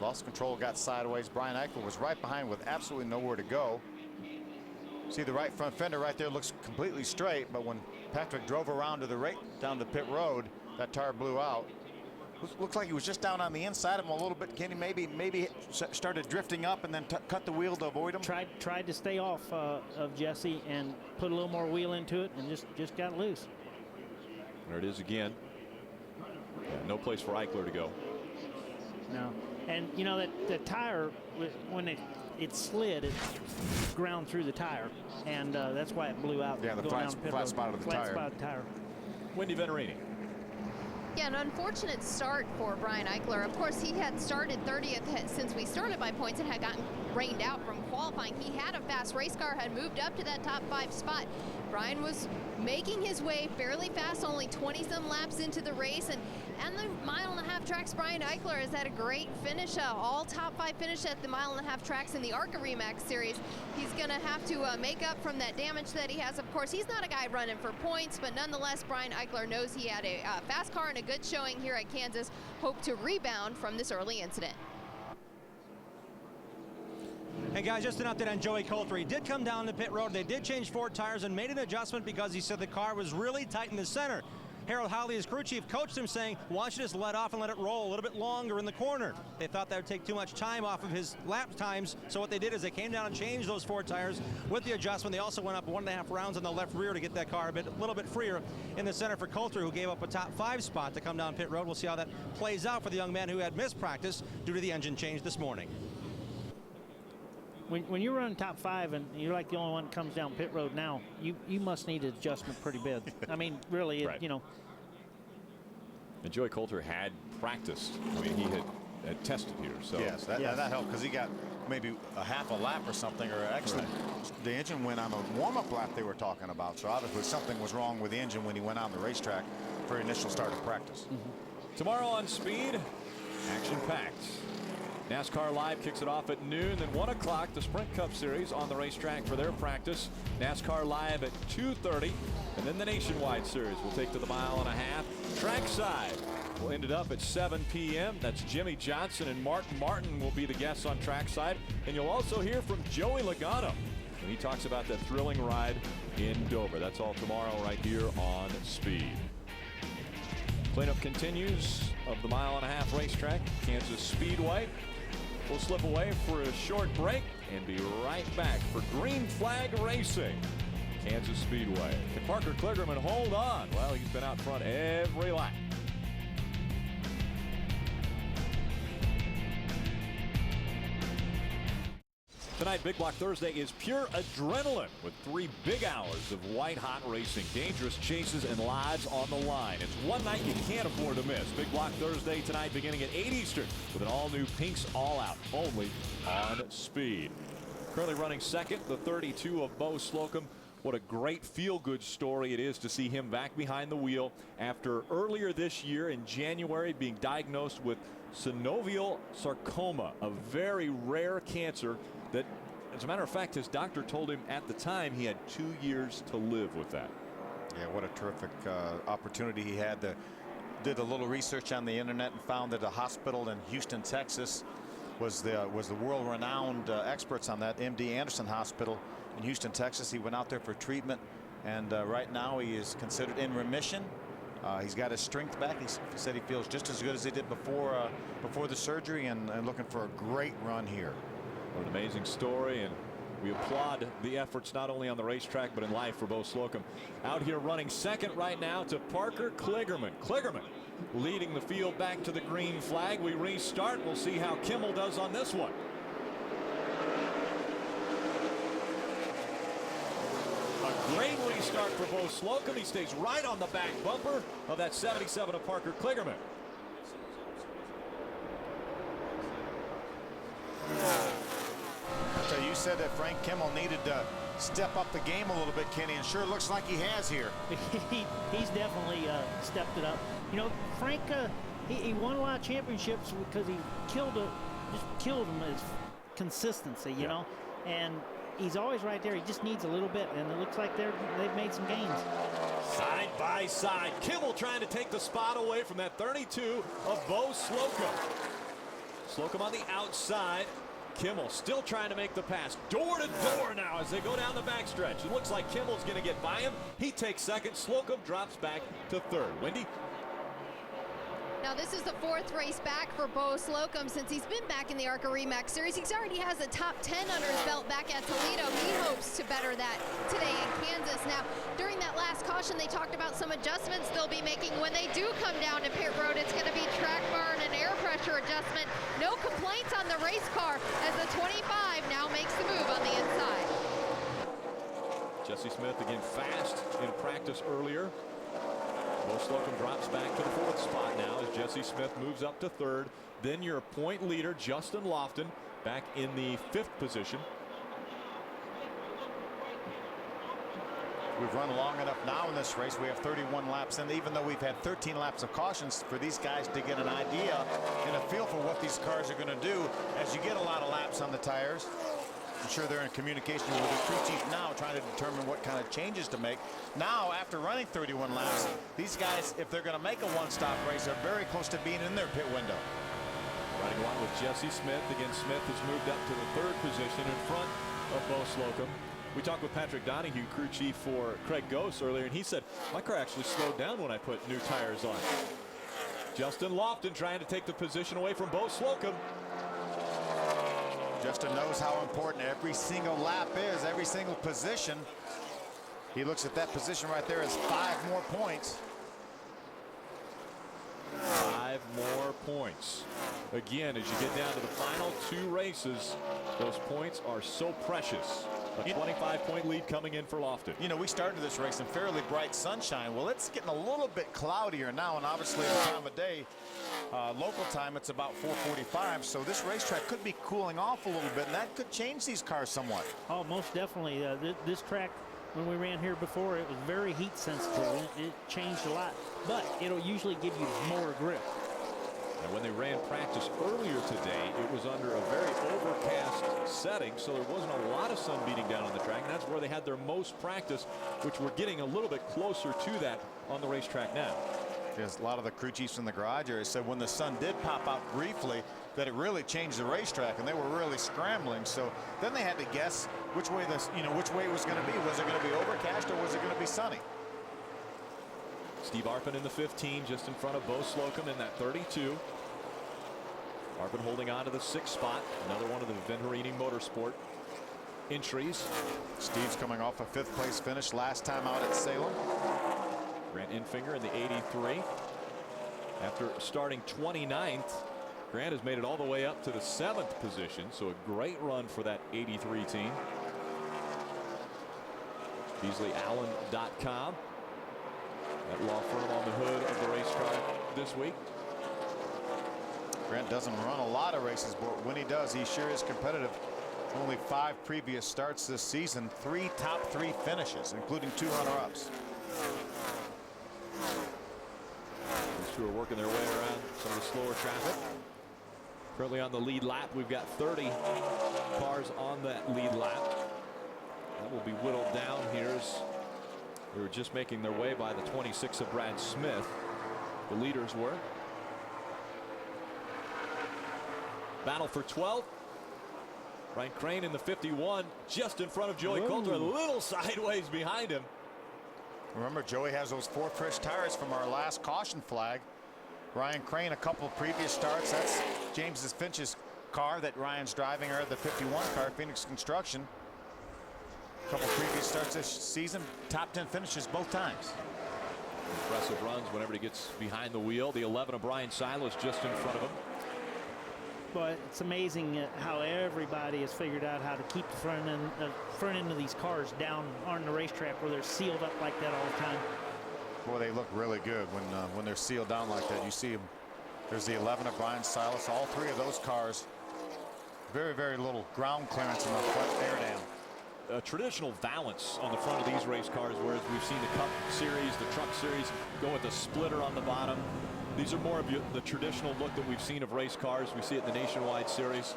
Speaker 2: Lost control, got sideways. Brian Eichler was right behind with absolutely nowhere to go. See, the right front fender right there looks completely straight, but when Patrick drove around to the right down the pit road, that tire blew out. Looks like he was just down on the inside of him a little bit. Kenny maybe started drifting up and then cut the wheel to avoid him.
Speaker 9: Tried to stay off of Jesse and put a little more wheel into it and just got loose.
Speaker 1: There it is again. Yeah, no place for Eichler to go.
Speaker 9: No, and you know that tire, when it slid, it ground through the tire, and that's why it blew out.
Speaker 2: Yeah, the flat spot of the tire.
Speaker 9: Flat spot of the tire.
Speaker 1: Wendy Venerini.
Speaker 5: Yeah, an unfortunate start for Brian Eichler. Of course, he had started 30th since we started by points and had gotten rained out from qualifying. He had a fast race car, had moved up to that top 5 spot. Brian was making his way fairly fast, only 20-some laps into the race, and the mile-and-a-half tracks, Brian Eichler has had a great finish, all top 5 finish at the mile-and-a-half tracks in the ARCA REMAX series. He's going to have to make up from that damage that he has. Of course, he's not a guy running for points, but nonetheless, Brian Eichler knows he had a fast car and a good showing here at Kansas. Hope to rebound from this early incident.
Speaker 3: Hey guys, just an update on Joey Coulter. He did come down the pit road. They did change 4 tires and made an adjustment because he said the car was really tight in the center. Harold Howley, his crew chief, coached him saying, why don't you just let off and let it roll a little bit longer in the corner. They thought that would take too much time off of his lap times, so what they did is they came down and changed those 4 tires with the adjustment. They also went up 1.5 rounds on the left rear to get that car a little bit freer in the center for Coulter, who gave up a top 5 spot to come down pit road. We'll see how that plays out for the young man who had missed practice due to the engine change this morning.
Speaker 9: When you're running top 5 and you're like the only one that comes down pit road now, you must need an adjustment pretty big. I mean, really,
Speaker 1: right.
Speaker 9: You know.
Speaker 1: And Joey Coulter had practiced. I mean, he had tested here. So
Speaker 2: yes, that helped because he got maybe a half a lap or something, or actually the engine went on a warm-up lap they were talking about. So obviously something was wrong with the engine when he went on the racetrack for initial start of practice.
Speaker 1: Tomorrow on Speed, action-packed. NASCAR Live kicks it off at noon, then 1 o'clock, the Sprint Cup Series on the racetrack for their practice. NASCAR Live at 2:30, and then the Nationwide Series will take to the mile-and-a-half. Trackside will end it up at 7 p.m. That's Jimmy Johnson and Martin Martin will be the guests on trackside. And you'll also hear from Joey Logano when he talks about that thrilling ride in Dover. That's all tomorrow right here on Speed. Cleanup continues of the mile-and-a-half racetrack, Kansas Speedway. We'll slip away for a short break and be right back for Green Flag Racing, Kansas Speedway. Can Parker Kligerman hold on? Well, he's been out front every lap. Tonight, Big Block Thursday is pure adrenaline with 3 big hours of white-hot racing. Dangerous chases and lives on the line. It's one night you can't afford to miss. Big Block Thursday tonight beginning at 8 Eastern with an all-new Pinks All Out, only on Speed. Currently running second, the 32 of Bo Slocum. What a great feel-good story it is to see him back behind the wheel after earlier this year in January being diagnosed with synovial sarcoma, a very rare cancer that, as a matter of fact, his doctor told him at the time he had 2 years to live with that.
Speaker 2: Yeah, what a terrific opportunity he had. Did a little research on the internet and found that a hospital in Houston, Texas was the world-renowned experts on that, MD Anderson Hospital in Houston, Texas. He went out there for treatment, and right now he is considered in remission. He's got his strength back. He said he feels just as good as he did before the surgery, and looking for a great run here.
Speaker 1: What an amazing story, and we applaud the efforts not only on the racetrack but in life for Bo Slocum. Out here running second right now to Parker Kligerman. Kligerman leading the field back to the green flag. We restart. We'll see how Kimmel does on this one. A great restart for Bo Slocum. He stays right on the back bumper of that 77 of Parker Kligerman.
Speaker 2: So you said that Frank Kimmel needed to step up the game a little bit, Kenny, and sure looks like he has here.
Speaker 9: He's definitely stepped it up. You know, Frank, he won a lot of championships because he just killed him as consistency, you know, and he's always right there. He just needs a little bit, and it looks like they've made some gains.
Speaker 1: Side by side, Kimmel trying to take the spot away from that 32 of Bo Slocum. Slocum on the outside. Kimmel still trying to make the pass. Door to door now as they go down the backstretch. It looks like Kimmel's going to get by him. He takes second. Slocum drops back to third. Wendy?
Speaker 5: Now this is the fourth race back for Bo Slocum since he's been back in the ARCA REMAX Series. He already has a top 10 under his belt back at Toledo. He hopes to better that today in Kansas. Now, during that last caution, they talked about some adjustments they'll be making when they do come down to pit road. It's going to be track bar and an air pressure adjustment. No complaints on the race car as the 25 now makes the move on the inside.
Speaker 1: Jesse Smith again fast in practice earlier. Bo Slocum drops back to the fourth spot now as Jesse Smith moves up to third. Then your point leader, Justin Loftont, back in the fifth position.
Speaker 2: We've run long enough now in this race. We have 31 laps in, even though we've had 13 laps of cautions for these guys to get an idea and a feel for what these cars are going to do as you get a lot of laps on the tires. I'm sure they're in communication with the crew chief now, trying to determine what kind of changes to make. Now, after running 31 laps, these guys, if they're going to make a one-stop race, are very close to being in their pit window.
Speaker 1: Running along with Jesse Smith. Again, Smith has moved up to the third position in front of Bo Slocum. We talked with Patrick Donahue, crew chief for Craig Gose earlier, and he said, my car actually slowed down when I put new tires on. Justin Loftont trying to take the position away from Bo Slocum.
Speaker 2: Justin knows how important every single lap is, every single position. He looks at that position right there as 5 more points.
Speaker 1: 5 more points. Again, as you get down to the final 2 races, those points are so precious. A 25-point lead coming in for Loftont.
Speaker 2: You know, we started this race in fairly bright sunshine. Well, it's getting a little bit cloudier now, and obviously the time of day, local time, it's about 4:45. So this racetrack could be cooling off a little bit, and that could change these cars somewhat.
Speaker 9: Oh, most definitely. This track, when we ran here before, it was very heat sensitive. It changed a lot, but it'll usually give you more grip.
Speaker 1: And when they ran practice earlier today, it was under a very overcast setting, so there wasn't a lot of sun beating down on the track, and that's where they had their most practice, which we're getting a little bit closer to that on the racetrack now.
Speaker 2: Yes, a lot of the crew chiefs in the garage area said when the sun did pop out briefly that it really changed the racetrack, and they were really scrambling. So then they had to guess which way which way it was going to be. Was it going to be overcast or was it going to be sunny?
Speaker 1: Steve Arpin in the 15, just in front of Bo Slocum in that 32. Arpin holding on to the 6th spot. Another one of the Venturini Motorsport entries.
Speaker 2: Steve's coming off a 5th place finish last time out at Salem.
Speaker 1: Grant Infinger in the 83. After starting 29th, Grant has made it all the way up to the 7th position. So a great run for that 83 team. BeasleyAllen.com. That law firm on the hood of the racetrack this week.
Speaker 2: Grant doesn't run a lot of races, but when he does, he sure is competitive. Only 5 previous starts this season, 3 top 3 finishes, including 2 runner-ups.
Speaker 1: These two are working their way around some of the slower traffic. Currently on the lead lap, we've got 30 cars on that lead lap. That will be whittled down here as they were just making their way by the 26 of Brad Smith. The leaders were. Battle for 12th. Ryan Crane in the 51, just in front of Joey Coulter, a little sideways behind him.
Speaker 2: Remember, Joey has those 4 fresh tires from our last caution flag. Ryan Crane, a couple of previous starts. That's James Finch's car that Ryan's driving are the 51 car, Phoenix Construction. A couple previous starts this season, top 10 finishes both times.
Speaker 1: Impressive runs whenever he gets behind the wheel. The 11 of Brian Silas just in front of him.
Speaker 9: But it's amazing how everybody has figured out how to keep the front end of these cars down on the racetrack where they're sealed up like that all the time.
Speaker 2: Boy, they look really good when they're sealed down like that. You see them. There's the 11 of Brian Silas. All three of those cars, very, very little ground clearance in the front air dam.
Speaker 1: A traditional valance on the front of these race cars, whereas we've seen the Cup Series, the Truck Series go with a splitter on the bottom. These are more of the traditional look that we've seen of race cars. We see it in the Nationwide Series.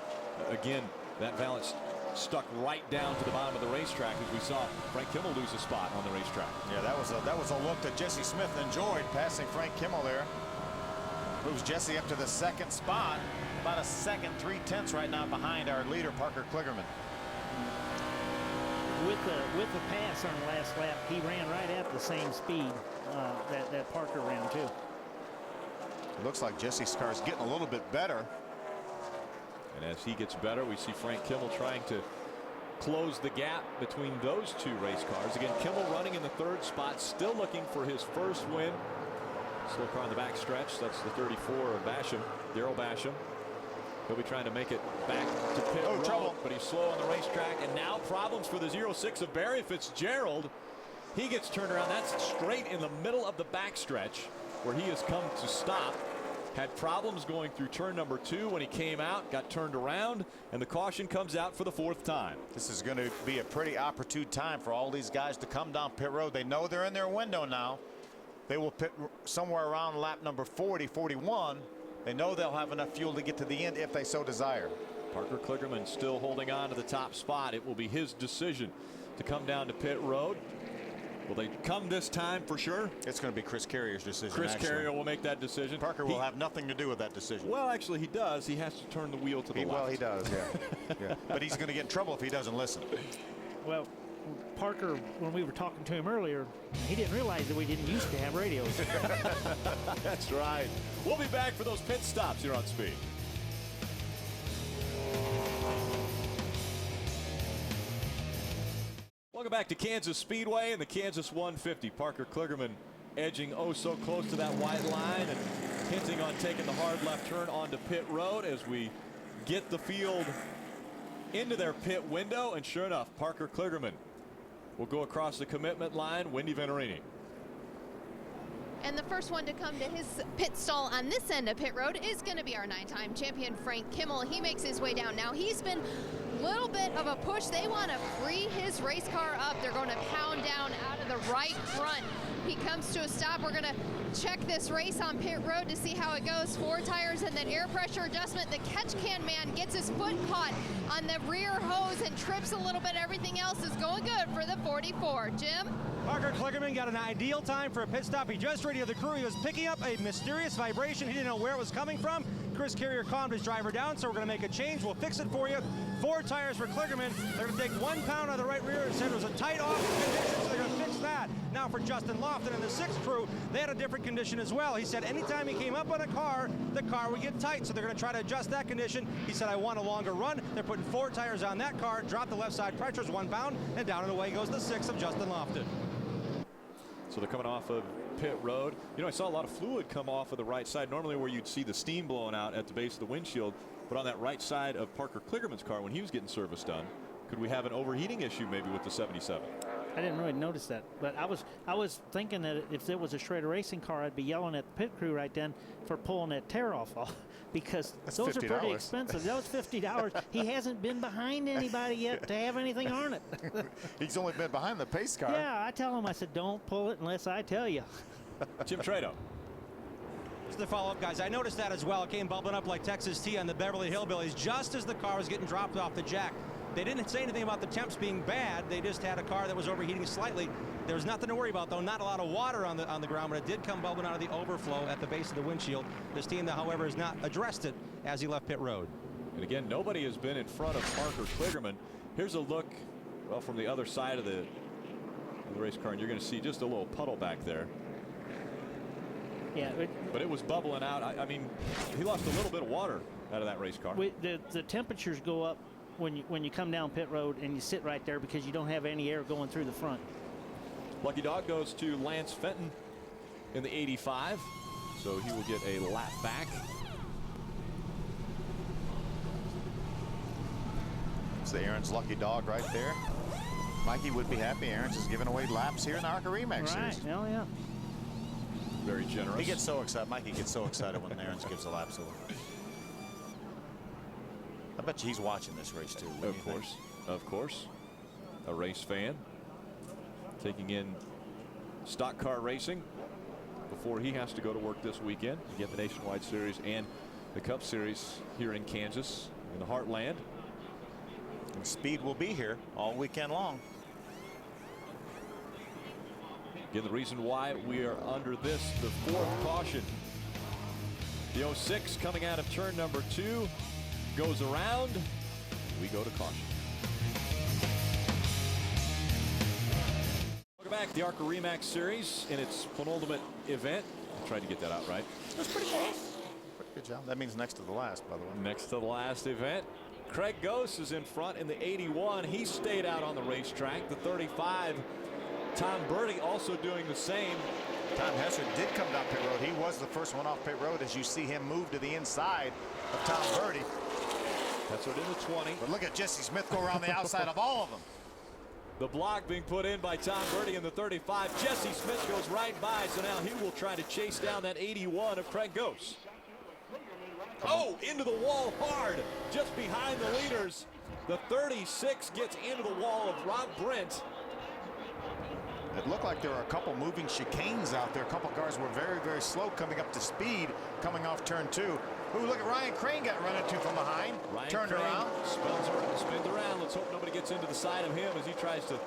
Speaker 1: Again, that valance stuck right down to the bottom of the racetrack as we saw Frank Kimmel lose a spot on the racetrack.
Speaker 2: Yeah, that was a look that Jesse Smith enjoyed, passing Frank Kimmel there. Moves Jesse up to the second spot, about a second 3/10 right now behind our leader Parker Kligerman.
Speaker 9: With the pass on the last lap, he ran right at the same speed that Parker ran too.
Speaker 2: It looks like Jesse's car is getting a little bit better.
Speaker 1: And as he gets better, we see Frank Kimmel trying to close the gap between those two race cars. Again, Kimmel running in the third spot, still looking for his first win. Slow car on the back stretch. That's the 34 of Basham, Daryl Basham. He'll be trying to make it back to pit road,
Speaker 2: trouble.
Speaker 1: but he's slow on the racetrack. And now problems for the 06 of Barry Fitzgerald. He gets turned around. That's straight in the middle of the backstretch where he has come to stop. Had problems going through turn number 2 when he came out, got turned around, and the caution comes out for the 4th time.
Speaker 2: This is going to be a pretty opportune time for all these guys to come down pit road. They know they're in their window now. They will pit somewhere around lap number 40, 41. They know they'll have enough fuel to get to the end if they so desire.
Speaker 1: Parker Kligerman still holding on to the top spot. It will be his decision to come down to pit road. Will they come this time for sure?
Speaker 2: It's going to be Chris Carrier's decision.
Speaker 1: Chris Carrier will make that decision.
Speaker 2: Parker will have nothing to do with that decision.
Speaker 1: Well, actually, he does. He has to turn the wheel to the left.
Speaker 2: Well, he does, yeah. Yeah. But he's going to get in trouble if he doesn't listen.
Speaker 9: Well, Parker, when we were talking to him earlier, he didn't realize that we didn't used to have radios.
Speaker 1: That's right. We'll be back for those pit stops here on Speed. Welcome back to Kansas Speedway and the Kansas 150. Parker Kligerman edging oh so close to that white line and hinting on taking the hard left turn onto pit road as we get the field into their pit window. And sure enough, Parker Kligerman will go across the commitment line. Wendy Venerini.
Speaker 5: And the first one to come to his pit stall on this end of pit road is going to be our 9-time champion, Frank Kimmel. He makes his way down now. He's been a little bit of a push. They want to free his race car up. They're going to pound down out of the right front. He comes to a stop. We're going to check this race on pit road to see how it goes. 4 tires and then air pressure adjustment. The catch can man gets his foot caught on the rear hose and trips a little bit. Everything else is going good for the 44. Jim?
Speaker 3: Parker Kligerman got an ideal time for a pit stop. He just radioed the crew. He was picking up a mysterious vibration. He didn't know where it was coming from. Chris Carrier calmed his driver down, so we're going to make a change. We'll fix it for you. 4 tires for Kligerman. They're going to take 1 pound out of the right rear and said it was a tight off condition, so they're going to fix that. Now for Justin Lofton and the 6th crew, they had a different condition as well. He said anytime he came up on a car, the car would get tight, so they're going to try to adjust that condition. He said, I want a longer run. They're putting 4 tires on that car, drop the left side pressures 1 pound, and down and away goes the 6th of Justin Lofton.
Speaker 1: So they're coming off of pit road. You know, I saw a lot of fluid come off of the right side, normally where you'd see the steam blowing out at the base of the windshield. But on that right side of Parker Kligerman's car when he was getting service done, could we have an overheating issue maybe with the 77?
Speaker 9: I didn't really notice that, but I was thinking that if there was a Shredder Racing car, I'd be yelling at the pit crew right then for pulling that tear-off off, because those are pretty expensive. That was $50. He hasn't been behind anybody yet to have anything on it.
Speaker 2: He's only been behind the pace car.
Speaker 9: Yeah, I tell him, I said, don't pull it unless I tell you.
Speaker 1: Jim Trado.
Speaker 3: The follow-up, guys. I noticed that as well. It came bubbling up like Texas tea on the Beverly Hillbillies just as the car was getting dropped off the jack. They didn't say anything about the temps being bad. They just had a car that was overheating slightly. There's nothing to worry about, though. Not a lot of water on the ground, but it did come bubbling out of the overflow at the base of the windshield. This team, however, has not addressed it as he left pit road.
Speaker 1: And again, nobody has been in front of Parker Kligerman. Here's a look, well, from the other side of the race car, and you're going to see just a little puddle back there.
Speaker 9: Yeah,
Speaker 1: but it was bubbling out. I mean, he lost a little bit of water out of that race car.
Speaker 9: The temperatures go up when you come down pit road and you sit right there because you don't have any air going through the front.
Speaker 1: Lucky dog goes to Lance Fenton in the 85, so he will get a lap back.
Speaker 2: It's the Aaron's lucky dog right there. Mikey would be happy. Aaron's is giving away laps here in the ARCA Remax Series.
Speaker 9: Hell yeah.
Speaker 1: Very generous.
Speaker 2: He gets so excited. Mikey gets so excited when Aaron's gives the laps away. I bet you he's watching this race too.
Speaker 1: Of course. Of course. A race fan. Taking in stock car racing before he has to go to work this weekend to get the Nationwide Series and the Cup Series here in Kansas, in the heartland.
Speaker 2: And speed will be here all weekend long.
Speaker 1: Again, the reason why we are under this, the fourth caution. The 06 coming out of turn number 2 goes around. We go to caution. Welcome back. The ARCA Remax Series in its penultimate event. I tried to get that out right.
Speaker 2: That's pretty close. Pretty good job. That means next to the last, by the way.
Speaker 1: Next to the last event. Craig Gose is in front in the 81. He stayed out on the racetrack. The 35. Tom Birdie also doing the same.
Speaker 2: Tom Hessert did come down pit road. He was the first one off pit road as you see him move to the inside of Tom Birdie.
Speaker 1: Hessert in the 20.
Speaker 2: But look at Jesse Smith go around the outside of all of them.
Speaker 1: The block being put in by Tom Birdie in the 35. Jesse Smith goes right by, so now he will try to chase down that 81 of Craig Gose. Oh, into the wall hard, just behind the leaders. The 36 gets into the wall of Rob Brent.
Speaker 2: It looked like there were a couple moving chicanes out there. A couple cars were very, very slow coming up to speed, coming off turn 2. Ooh, look at Ryan Crane got run into from behind.
Speaker 1: Ryan
Speaker 2: Turned
Speaker 1: Crane
Speaker 2: around.
Speaker 1: spins around. Let's hope nobody gets into the side of him as he tries to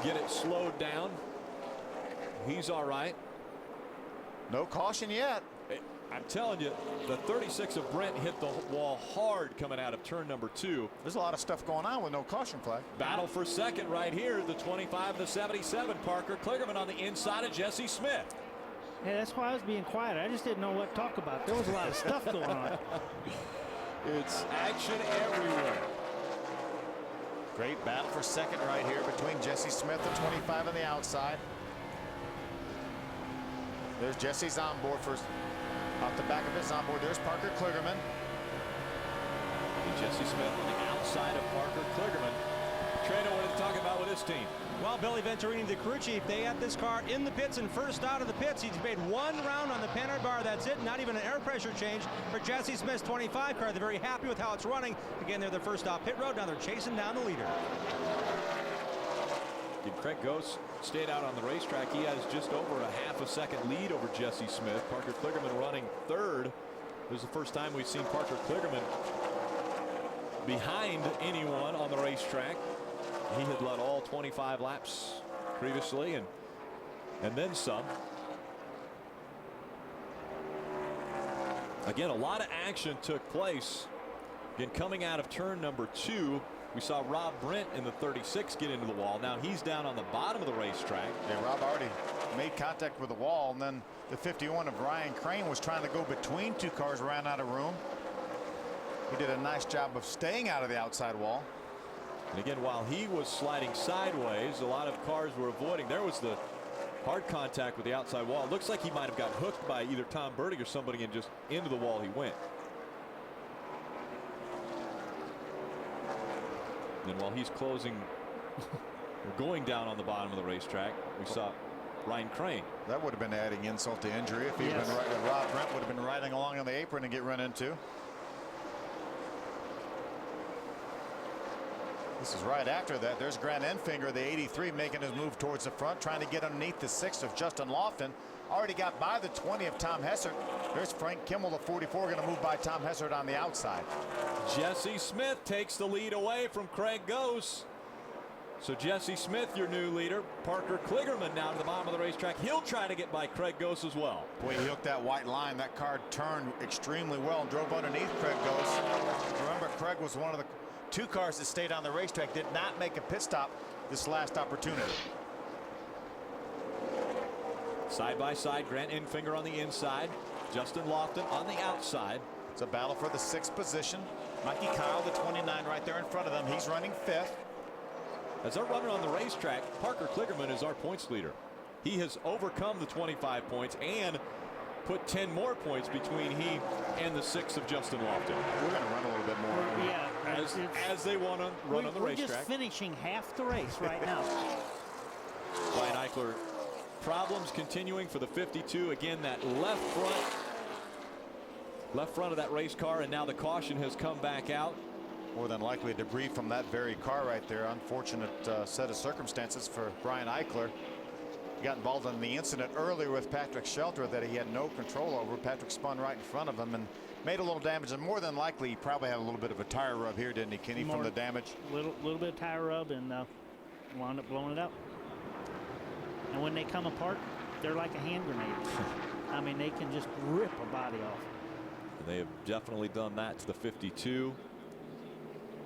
Speaker 1: get it slowed down. He's all right.
Speaker 2: No caution yet.
Speaker 1: I'm telling you, the 36 of Brent hit the wall hard coming out of turn number 2.
Speaker 2: There's a lot of stuff going on with no caution flag.
Speaker 1: Battle for second right here. The 25 and the 77. Parker Kligerman on the inside of Jesse Smith.
Speaker 9: Yeah, that's why I was being quiet. I just didn't know what to talk about. There was a lot of stuff going on.
Speaker 1: It's action everywhere.
Speaker 2: Great battle for second right here between Jesse Smith, the 25 on the outside. There's Jesse's onboard first. Off the back of his onboard, there's Parker Kligerman.
Speaker 1: And Jesse Smith on the outside of Parker Kligerman. Trano, what is he talking about with his team?
Speaker 3: Well, Billy Venturini, the crew chief, they had this car in the pits and first out of the pits. He's made one round on the Panhard bar. That's it. Not even an air pressure change for Jesse Smith's 25 car. They're very happy with how it's running. Again, they're the first off pit road. Now they're chasing down the leader.
Speaker 1: Craig Gose stayed out on the racetrack. He has just over a half a second lead over Jesse Smith. Parker Kligerman running third. This is the first time we've seen Parker Kligerman behind anyone on the racetrack. He had led all 25 laps previously and then some. Again, a lot of action took place. Again, coming out of turn number 2, we saw Rob Brent in the 36 get into the wall. Now he's down on the bottom of the racetrack.
Speaker 2: Yeah, Rob already made contact with the wall, and then the 51 of Ryan Crane was trying to go between two cars, ran out of room. He did a nice job of staying out of the outside wall.
Speaker 1: And again, while he was sliding sideways, a lot of cars were avoiding. There was the hard contact with the outside wall. It looks like he might have got hooked by either Tom Birdie or somebody and just into the wall he went. And while he's closing or going down on the bottom of the racetrack, we saw Ryan Crane.
Speaker 2: That would have been adding insult to injury if he had been riding. Rob Brent would have been riding along on the apron and get run into. This is right after that. There's Grant Enfinger, the 83, making his move towards the front, trying to get underneath the 6 of Justin Loftont. Already got by the 20 of Tom Hessert. There's Frank Kimmel, the 44, going to move by Tom Hessert on the outside.
Speaker 1: Jesse Smith takes the lead away from Craig Gose. So Jesse Smith, your new leader. Parker Kligerman now to the bottom of the racetrack. He'll try to get by Craig Gose as well.
Speaker 2: Boy, he hooked that white line. That car turned extremely well and drove underneath Craig Gose. Remember, Craig was one of the 2 cars that stayed on the racetrack, did not make a pit stop this last opportunity.
Speaker 1: Side by side, Grant Enfinger on the inside, Justin Loftont on the outside.
Speaker 2: It's a battle for the 6th position. Mikey Kyle, the 29, right there in front of them. He's running 5th.
Speaker 1: As our runner on the racetrack, Parker Kligerman is our points leader. He has overcome the 25 points and put 10 more points between he and the 6 of Justin Lofton.
Speaker 2: We're going to run a little bit more.
Speaker 9: Yeah,
Speaker 1: as they want to run on the racetrack.
Speaker 9: We're just finishing half the race right now.
Speaker 1: Brian Eichler, problems continuing for the 52. Again, that left front of that race car, and now the caution has come back out.
Speaker 2: More than likely debris from that very car right there. Unfortunate set of circumstances for Brian Eichler. He got involved in the incident earlier with Patrick Shelter that he had no control over. Patrick spun right in front of him and made a little damage, and more than likely he probably had a little bit of a tire rub here, didn't he, Kenny, from the damage?
Speaker 9: Little bit of tire rub, and wound up blowing it up. And when they come apart, they're like a hand grenade. I mean, they can just rip a body off.
Speaker 1: They have definitely done that to the 52.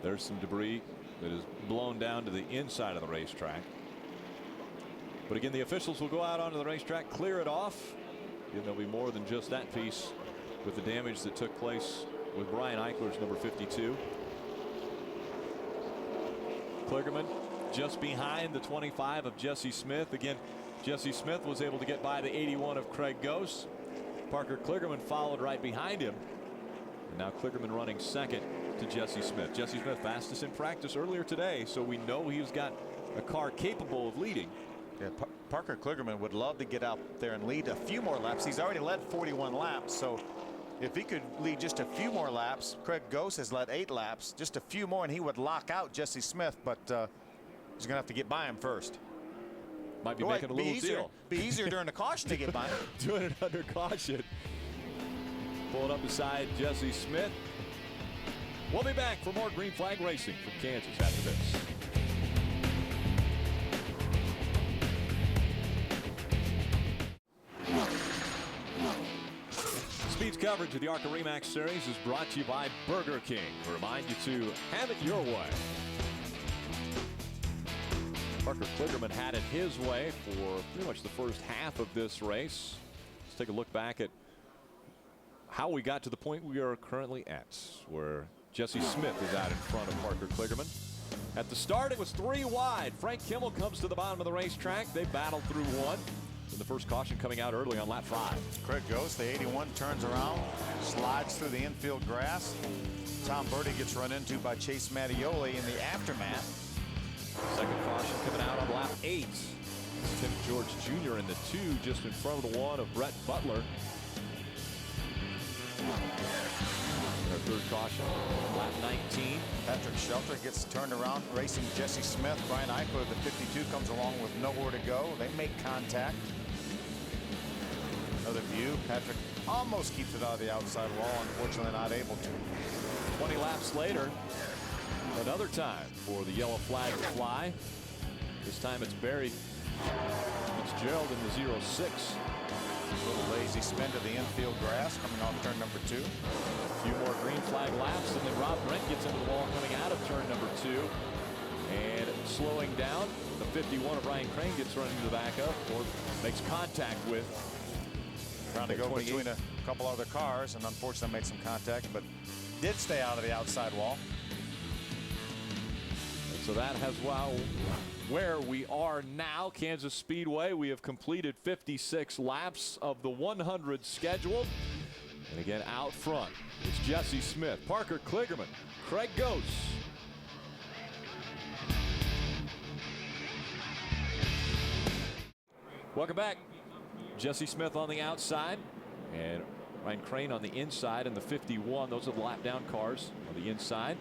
Speaker 1: There's some debris that is blown down to the inside of the racetrack. But again, the officials will go out onto the racetrack, clear it off. Again, there'll be more than just that piece with the damage that took place with Brian Eichler's number 52. Kligerman just behind the 25 of Jesse Smith. Again, Jesse Smith was able to get by the 81 of Craig Gose. Parker Kligerman followed right behind him. And now Kligerman running second to Jesse Smith. Jesse Smith fastest in practice earlier today, so we know he's got a car capable of leading.
Speaker 2: Yeah, Parker Kligerman would love to get out there and lead a few more laps. He's already led 41 laps, so if he could lead just a few more laps. Craig Gose has led 8 laps, just a few more, and he would lock out Jesse Smith, but he's going to have to get by him first.
Speaker 1: Might be making a little deal.
Speaker 2: Be easier during the caution to get by him.
Speaker 1: Doing it under caution. Pulling up beside Jesse Smith. We'll be back for more green flag racing from Kansas after this. Speed's coverage of the ARCA REMAX Series is brought to you by Burger King. We remind you to have it your way. Parker Kligerman had it his way for pretty much the first half of this race. Let's take a look back at how we got to the point we are currently at, where Jesse Smith is out in front of Parker Kligerman. At the start, it was 3 wide. Frank Kimmel comes to the bottom of the racetrack. They battled through one. And the first caution coming out early on lap 5.
Speaker 2: Craig Gose, the 81, turns around, slides through the infield grass. Tom Birdie gets run into by Chase Mattioli in the aftermath.
Speaker 1: Second caution coming out on lap 8. Tim George Jr. in the 2, just in front of the 1 of Brett Butler. Our third caution, lap 19.
Speaker 2: Patrick Shelter gets turned around, racing Jesse Smith. Brian Eichler, the 52, comes along with nowhere to go. They make contact. Another view. Patrick almost keeps it out of the outside wall, unfortunately not able to.
Speaker 1: 20 laps later, another time for the yellow flag to fly. This time it's Barry Fitzgerald in the 06.
Speaker 2: Little lazy spin to the infield grass coming off turn number 2.
Speaker 1: A few more green flag laps, and then Rob Brent gets into the wall coming out of turn number 2. And slowing down, the 51 of Ryan Crane gets run into the backup or makes contact with.
Speaker 2: Trying to go between a couple other cars, and unfortunately made some contact, but did stay out of the outside wall.
Speaker 1: And so that has where we are now, Kansas Speedway. We have completed 56 laps of the 100 scheduled. And again, out front, it's Jesse Smith, Parker Kligerman, Craig Gose. Welcome back. Jesse Smith on the outside and Ryan Crane on the inside in the 51. Those are the lap down cars on the inside.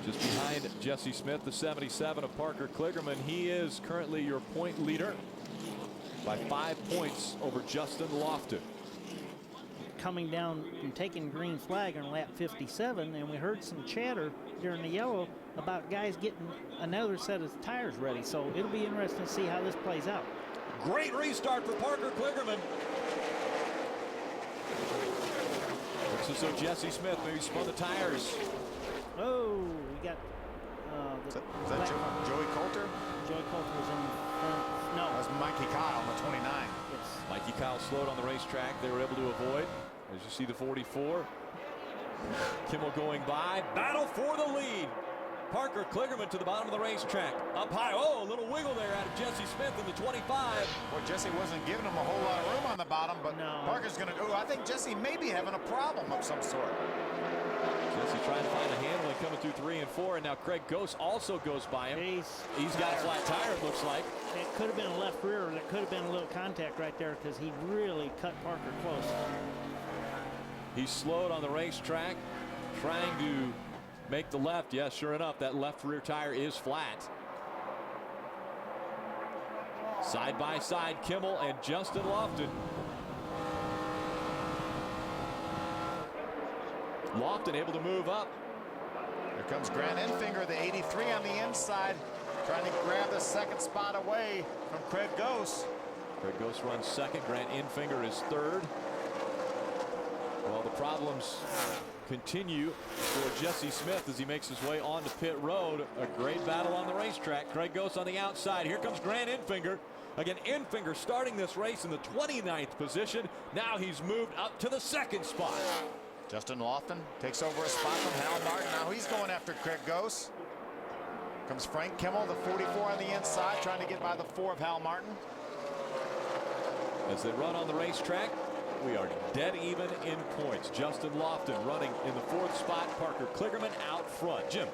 Speaker 1: Just behind Jesse Smith, the 77 of Parker Kligerman. He is currently your point leader by 5 points over Justin Lofton.
Speaker 9: Coming down and taking green flag on lap 57, and we heard some chatter during the yellow about guys getting another set of tires ready. So it'll be interesting to see how this plays out.
Speaker 1: Great restart for Parker Kligerman. Looks as though Jesse Smith maybe spun the tires.
Speaker 9: Oh, we got
Speaker 2: Is that Joey Coulter?
Speaker 9: Joey Coulter was in no.
Speaker 2: That was Mikey Kyle, the 29.
Speaker 9: Yes.
Speaker 1: Mikey Kyle slowed on the racetrack. They were able to avoid. As you see the 44. Kimmel going by. Battle for the lead. Parker Kligerman to the bottom of the racetrack. Up high. Oh, a little wiggle there out of Jesse Smith in the 25.
Speaker 2: Well, Jesse wasn't giving him a whole lot of room on the bottom, but
Speaker 9: No.
Speaker 2: Parker's going to do. I think Jesse may be having a problem of some sort.
Speaker 1: Jesse trying to find a handle and coming through 3 and 4, and now Craig Ghost also goes by him. He's got a flat tire, it looks like.
Speaker 9: It could have been a left rear. There could have been a little contact right there because he really cut Parker close.
Speaker 1: He slowed on the racetrack, trying to make the left. Yeah, sure enough, that left rear tire is flat. Side by side, Kimmel and Justin Lofton. Lofton able to move up.
Speaker 2: Here comes Grant Enfinger, the 83 on the inside, trying to grab the second spot away from Craig Ghost.
Speaker 1: Craig Ghost runs second. Grant Enfinger is third. Well, the problems continue for Jesse Smith as he makes his way onto pit road. A great battle on the racetrack. Craig Ghost on the outside. Here comes Grant Enfinger. Again, Enfinger starting this race in the 29th position. Now he's moved up to the second spot.
Speaker 2: Justin Lofton takes over a spot from Hal Martin. Now he's going after Craig Ghost. Comes Frank Kimmel, the 44 on the inside, trying to get by the 4 of Hal Martin.
Speaker 1: As they run on the racetrack, we are dead even in points. Justin Lofton running in the 4th spot. Parker Kligerman out front. Jim.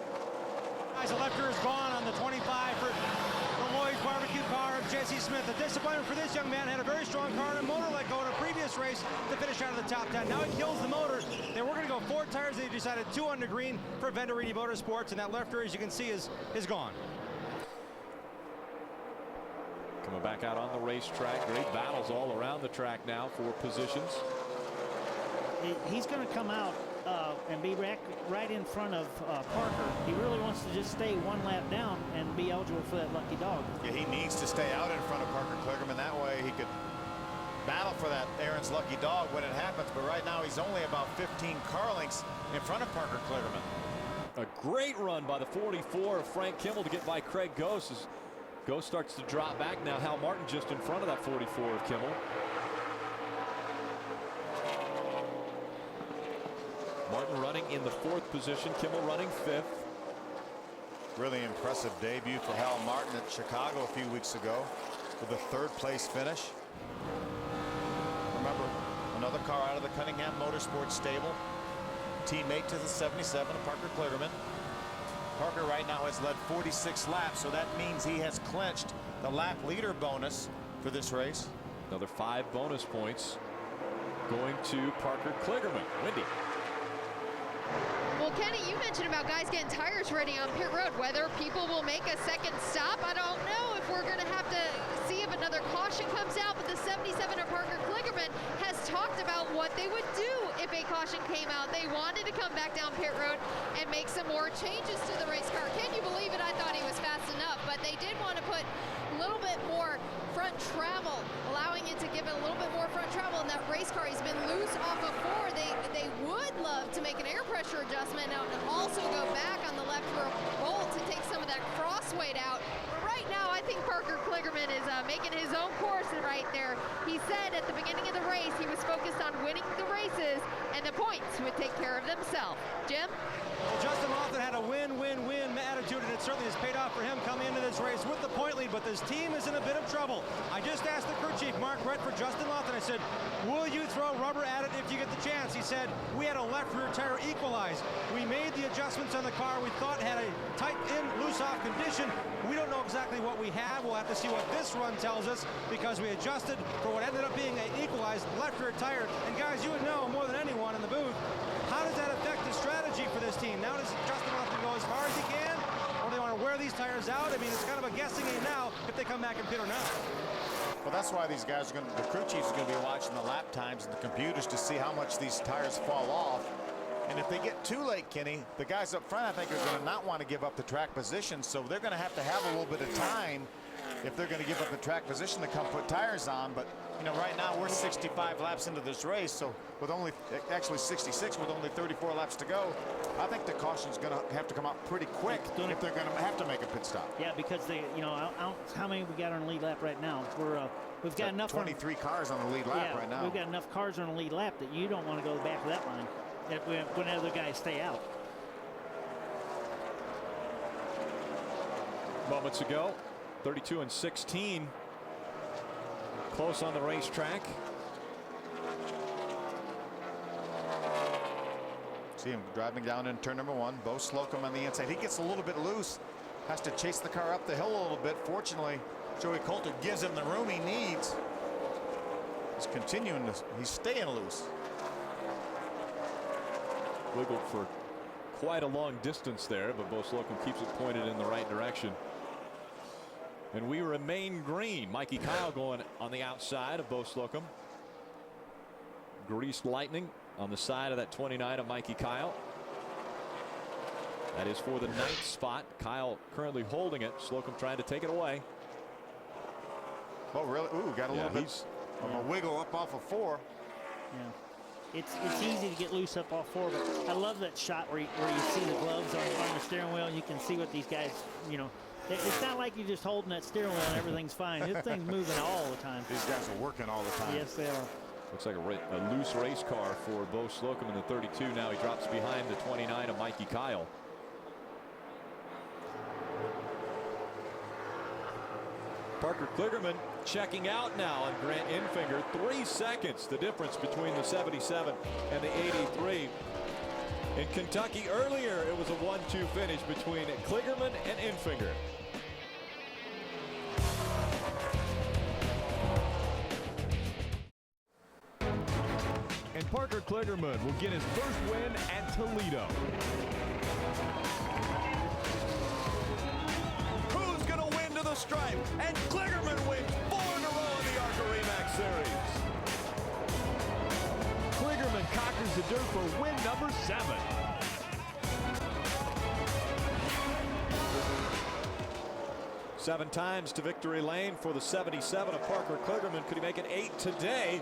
Speaker 3: Guys, the left rear is gone on the 25 for the Lloyd's barbecue car of Jesse Smith. A disappointment for this young man. Had a very strong car and a motor let go in a previous race to finish out of the top 10. Now he kills the motor. They were going to go 4 tires. They decided 2 on the green for Venturini Motorsports, and that left rear, as you can see, is gone.
Speaker 1: Coming back out on the racetrack. Great battles all around the track now for positions.
Speaker 9: He's going to come out and be right in front of Parker. He really wants to just stay 1 lap down and be eligible for that lucky dog.
Speaker 2: Yeah, he needs to stay out in front of Parker Kligerman. That way he could battle for that Aaron's lucky dog when it happens. But right now he's only about 15 car lengths in front of Parker Kligerman.
Speaker 1: A great run by the 44 of Frank Kimmel to get by Craig Ghost. As Ghost starts to drop back now. Hal Martin just in front of that 44 of Kimmel. Martin running in the 4th position. Kimmel running 5th.
Speaker 2: Really impressive debut for Hal Martin at Chicago a few weeks ago with a 3rd place finish. Remember, another car out of the Cunningham Motorsports stable. Teammate to the 77 of Parker Kligerman. Parker right now has led 46 laps, so that means he has clinched the lap leader bonus for this race.
Speaker 1: Another 5 bonus points going to Parker Kligerman. Wendy.
Speaker 5: Well, Kenny, you mentioned about guys getting tires ready on pit road. Whether people will make a second stop, I don't know. If we're going to have to see if another caution comes out, but the 77 of Parker Kligerman has talked about what they would do if a caution came out. They wanted to come back down pit road and make some more changes to the race car. Can you believe it? I thought he was fast enough, but they did want to put a little bit more front travel, allowing it to give it a little bit more front travel in that race car. He's been loose off of 4. They would love to make an air pressure adjustment and also go back on the left rear bolt to take some of that cross weight out. But right now, I think Parker Kligerman is making his own course right there. He said at the beginning of the race he was focused on winning the races and the points would take care of themselves. Jim?
Speaker 3: Well, Justin Lofton had a win-win-win attitude, and it certainly has paid off for him coming into this race with the point lead, but this team is in a bit of trouble. I just asked the crew chief, Mark Rett, for Justin Lofton. I said, will you throw rubber at it if you get the chance? He said, we had a left rear tire equalized. We made the adjustments on the car we thought had a tight in, loose off condition. We don't know exactly what we have. We'll have to see what this run tells us because we adjusted for what ended up being an equalized left rear tire. And guys, you would know more than anyone in the booth, how does that affect the strategy for this team? Now does Justin Lofton go as far as he can, or they want to wear these tires out? I mean, it's kind of a guessing game now if they come back and pit or not.
Speaker 2: Well, that's why these guys are going to, the crew chiefs are going to be watching the lap times and the computers to see how much these tires fall off. And if they get too late, Kenny, the guys up front, I think, are going to not want to give up the track position. So they're going to have a little bit of time if they're going to give up the track position to come put tires on. But, you know, right now we're 65 laps into this race. So with only, actually 66 with only 34 laps to go, I think the caution's going to have to come out pretty quick if they're going to have to make a pit stop.
Speaker 9: Yeah, because they, you know, how many we got on the lead lap right now? We've got enough.
Speaker 2: 23 cars on the lead lap right now.
Speaker 9: We've got enough cars on the lead lap that you don't want to go back to that line. when other guys stay out.
Speaker 1: Moments ago, 32 and 16. Close on the racetrack.
Speaker 2: See him driving down in turn number 1. Bo Slocum on the inside. He gets a little bit loose. Has to chase the car up the hill a little bit. Fortunately, Joey Coulter gives him the room he needs. He's staying loose.
Speaker 1: Wiggled for quite a long distance there, but Bo Slocum keeps it pointed in the right direction. And we remain green. Mikey Kyle going on the outside of Bo Slocum. Greased Lightning on the side of that 29 of Mikey Kyle. That is for the 9th spot. Kyle currently holding it. Slocum trying to take it away.
Speaker 2: Oh, really? Ooh, got a little bit of a wiggle up off of 4.
Speaker 9: Yeah. It's easy to get loose up off 4, but I love that shot where you see the gloves on the steering wheel. You can see what these guys, you know, it's not like you're just holding that steering wheel and everything's fine. This thing's moving all the time.
Speaker 2: These guys are working all the time.
Speaker 9: Yes, they are.
Speaker 1: Looks like a loose race car for Bo Slocum in the 32. Now he drops behind the 29 of Mikey Kyle. Parker Kligerman checking out now on Grant Infinger. 3 seconds the difference between the 77 and the 83. In Kentucky earlier, it was a 1-2 finish between Kligerman and Infinger.
Speaker 10: And Parker Kligerman will get his first win at Toledo.
Speaker 1: Who's going to win to the stripe? And Kligerman wins 4 in a row in the ARCA REMAX Series.
Speaker 10: Kligerman conquers the dirt for win number 7.
Speaker 1: Seven times to victory lane for the 77 of Parker Kligerman. Could he make it 8 today?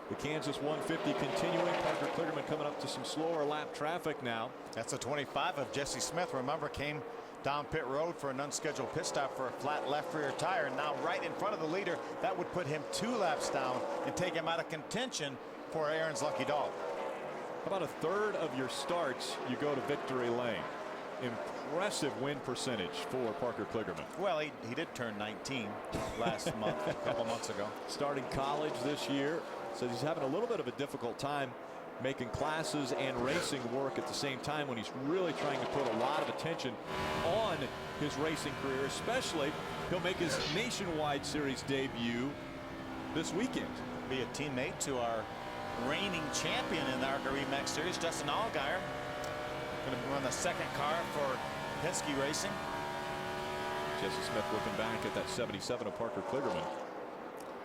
Speaker 1: The Kansas 150 continuing. Parker Kligerman coming up to some slower lap traffic now.
Speaker 2: That's a 25 of Jesse Smith. Remember, came down pit road for an unscheduled pit stop for a flat left rear tire. And now right in front of the leader, that would put him 2 laps down and take him out of contention for Aaron's lucky dog.
Speaker 1: About a third of your starts, you go to victory lane. Impressive win percentage for Parker Kligerman.
Speaker 2: Well, he did turn 19 last month, a couple months ago.
Speaker 1: Starting college this year. Says he's having a little bit of a difficult time making classes and racing work at the same time when he's really trying to put a lot of attention on his racing career. Especially, he'll make his Nationwide Series debut this weekend.
Speaker 2: Be a teammate to our reigning champion in the ARCA REMAX Series, Justin Allgaier. Going to run the 2nd car for Penske Racing.
Speaker 1: Jesse Smith looking back at that 77 of Parker Kligerman.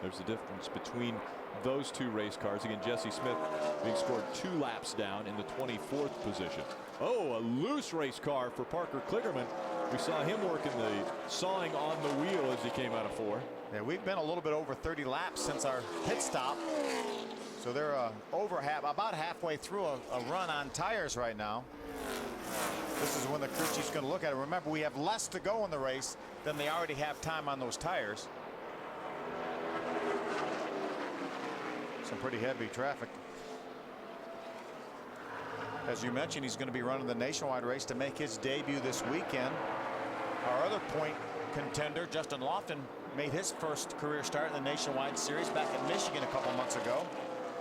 Speaker 1: There's the difference between those 2 race cars. Again, Jesse Smith being scored 2 laps down in the 24th position. Oh, a loose race car for Parker Kligerman. We saw him working the sawing on the wheel as he came out of 4.
Speaker 2: Yeah, we've been a little bit over 30 laps since our pit stop. So they're about halfway through a run on tires right now. This is when the crew chief's going to look at it. Remember, we have less to go in the race than they already have time on those tires. Some pretty heavy traffic. As you mentioned, he's going to be running the Nationwide race to make his debut this weekend. Our other point contender, Justin Loftont, made his first career start in the Nationwide Series back in Michigan a couple months ago.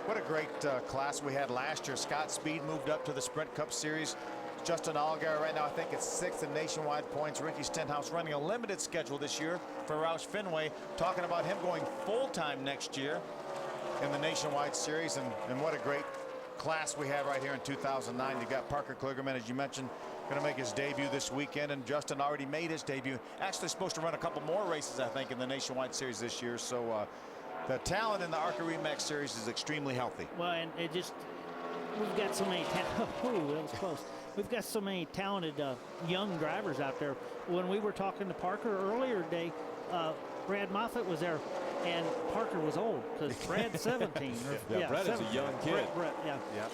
Speaker 2: What a great class we had last year. Scott Speed moved up to the Sprint Cup Series. Justin Allgaier right now, I think it's 6th in nationwide points. Ricky Stenhouse running a limited schedule this year for Roush Fenway. Talking about him going full-time next year in the Nationwide Series. And what a great class we have right here in 2009. You got Parker Kligerman, as you mentioned, going to make his debut this weekend. And Justin already made his debut. Actually supposed to run a couple more races, I think, in the Nationwide Series this year. So the talent in the ARCA REMAX Series is extremely healthy.
Speaker 9: Well, and it just, we've got so many, that was close. We've got so many talented young drivers out there. When we were talking to Parker earlier today, Brad Moffitt was there, and Parker was old because Brad's 17.
Speaker 1: Yeah, Brad 17. Is a young kid.
Speaker 9: Brad, yeah.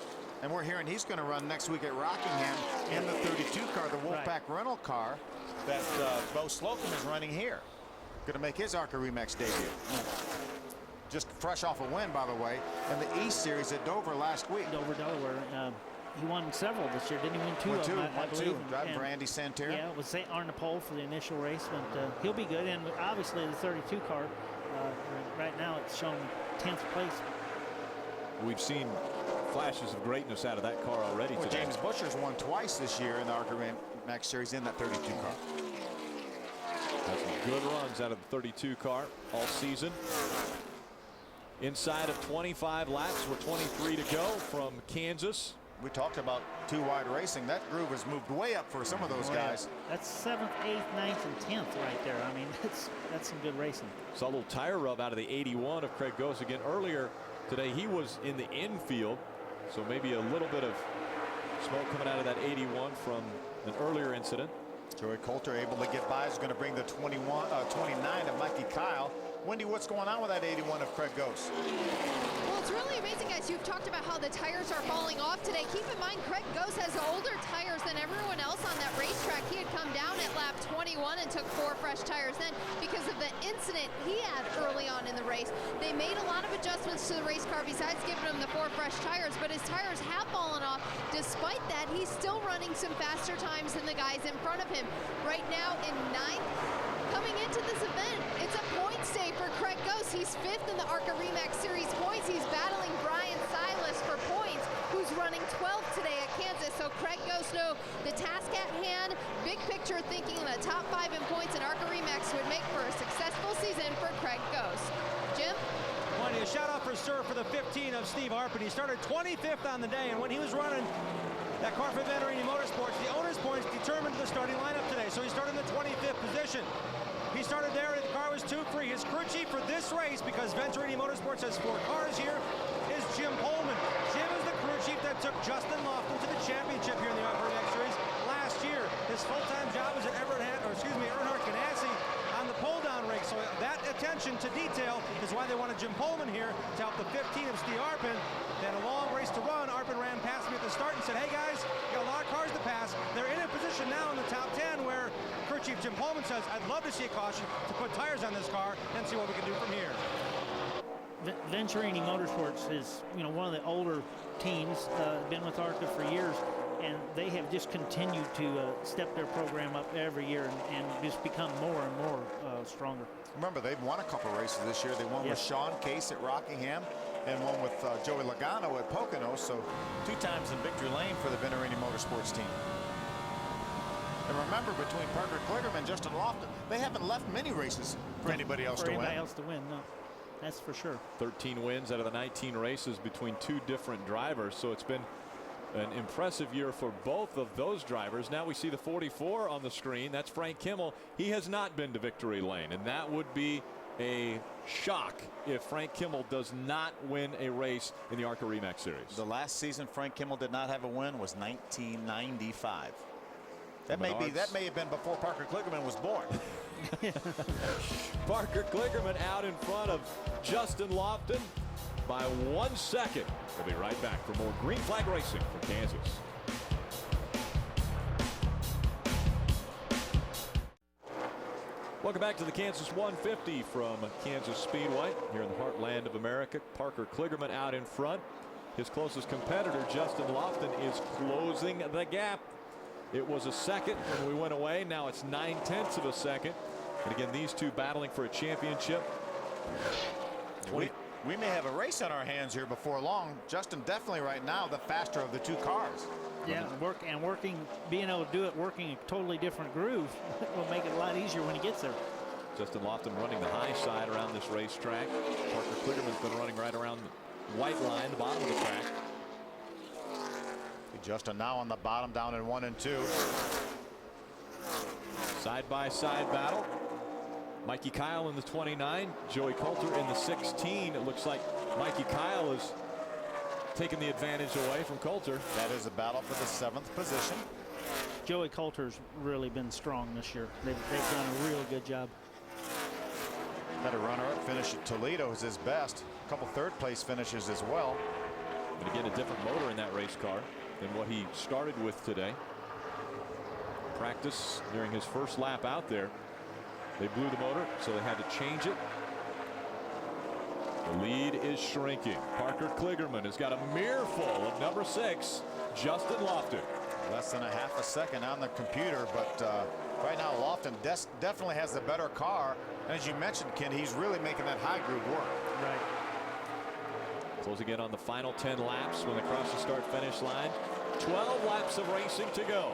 Speaker 2: And we're hearing he's going to run next week at Rockingham in the 32 car, the Wolfpack rental car that Bo Slocum is running here. Going to make his ARCA REMAX debut. Just fresh off a win, by the way, in the East Series at Dover last week.
Speaker 9: Dover, Delaware. he won several this year. Didn't he win two of them? I believe.
Speaker 2: Driving for Andy Santerre.
Speaker 9: Yeah, it was on the pole for the initial race, but he'll be good. And obviously the 32 car, right now it's showing 10th place.
Speaker 1: We've seen flashes of greatness out of that car already today.
Speaker 2: James Buscher's won twice this year in the ARCA Max Series in that 32 car.
Speaker 1: Had some good runs out of the 32 car all season. Inside of 25 laps, we're 23 to go from Kansas.
Speaker 2: We talked about two wide racing. That groove has moved way up for some of those guys.
Speaker 9: That's 7th, 8th, 9th, and 10th right there. I mean, that's some good racing.
Speaker 1: Saw a little tire rub out of the 81 of Craig Goss again earlier today. He was in the infield, so maybe a little bit of smoke coming out of that 81 from an earlier incident.
Speaker 2: Joey Coulter able to get by. Is going to bring the 29 of Mikey Kyle. Wendy, what's going on with that 81 of Craig Goss?
Speaker 5: Well, it's really amazing, guys. You've talked about how the tires are falling off today. Keep in mind, Craig Goss has older tires than everyone else on that racetrack. He had come down at lap 21 and took 4 fresh tires then because of the incident he had early on in the race. They made a lot of adjustments to the race car besides giving him the 4 fresh tires, but his tires have fallen off. Despite that, he's still running some faster times than the guys in front of him. Right now in 9th, coming into this event, it's a points day for Craig Goss. He's 5th in the ARCA REMAX Series points. He's battling Brian Silas for points, who's running 12th today at Kansas. So Craig Goss knows the task at hand, big picture thinking the top 5 in points in ARCA REMAX would make for a successful season for Craig Goss. Jim?
Speaker 3: A shout out for Sir for the 15 of Steve Harpen. He started 25th on the day, and when he was running that car for Venturini Motorsports, the owner's points determined the starting lineup today. So he started in the 25th position. He started there, and the car was 2-free. His crew chief for this race, because Venturini Motorsports has 4 cars here, is Jim Pullman. Jim is the crew chief that took Justin Lofton to the championship here in the ARCA REMAX Series last year. His full-time job is at Earnhardt Ganassi on the pull-down rig. So that attention to detail is why they wanted Jim Pullman here to help the 15 of Steve Harpen. Then a long race to run. Harpen ran past me at the start and said, hey guys, you got a lot of cars to pass. They're in a position now in the top 10 where crew chief Jim Pullman says, I'd love to see a caution to put tires on this car and see what we can do from here.
Speaker 9: Venturini Motorsports is, one of the older teams, been with ARCA for years, and they have just continued to step their program up every year and just become more and more stronger.
Speaker 2: Remember, they've won a couple races this year. They won with Sean Case at Rockingham and one with Joey Logano at Pocono. So 2 times in victory lane for the Venturini Motorsports team. And remember, between Parker Kligerman and Justin Lofton, they haven't left many races for anybody else to win.
Speaker 9: No. That's for sure.
Speaker 1: 13 wins out of the 19 races between 2 different drivers. So it's been an impressive year for both of those drivers. Now we see the 44 on the screen. That's Frank Kimmel. He has not been to victory lane, and that would be a shock if Frank Kimmel does not win a race in the ARCA REMAX Series.
Speaker 2: The last season Frank Kimmel did not have a win was 1995. That may have been before Parker Kligerman was born.
Speaker 1: Parker Kligerman out in front of Justin Lofton by 1 second. We'll be right back for more Green Flag Racing from Kansas. Welcome back to the Kansas 150 from Kansas Speedway here in the heartland of America. Parker Kligerman out in front. His closest competitor, Justin Lofton, is closing the gap. It was a second when we went away. Now it's 9/10 of a second. And again, these two battling for a championship.
Speaker 2: We may have a race on our hands here before long. Justin definitely right now the faster of the 2 cars.
Speaker 9: Yeah, being able to do it working a totally different groove will make it a lot easier when he gets there.
Speaker 1: Justin Lofton running the high side around this racetrack. Parker Kligerman's been running right around the white line, the bottom of the track.
Speaker 2: Justin now on the bottom, down in 1 and 2.
Speaker 1: Side-by-side battle. Mikey Kyle in the 29, Joey Coulter in the 16. It looks like Mikey Kyle is taking the advantage away from Coulter.
Speaker 2: That is a battle for the 7th position.
Speaker 9: Joey Coulter's really been strong this year. They've done a real good job.
Speaker 2: Had a runner-up finish at Toledo is his best. A couple 3rd place finishes as well.
Speaker 1: But again, a different motor in that race car than what he started with today. Practice during his first lap out there. They blew the motor, so they had to change it. The lead is shrinking. Parker Kligerman has got a mirror-full of number 6, Justin Loftont.
Speaker 2: Less than a half a second on the computer, but right now Loftont definitely has the better car. And as you mentioned, Ken, he's really making that high groove work.
Speaker 9: Right.
Speaker 1: Closing in on the final 10 laps when they cross the start-finish line. 12 laps of racing to go.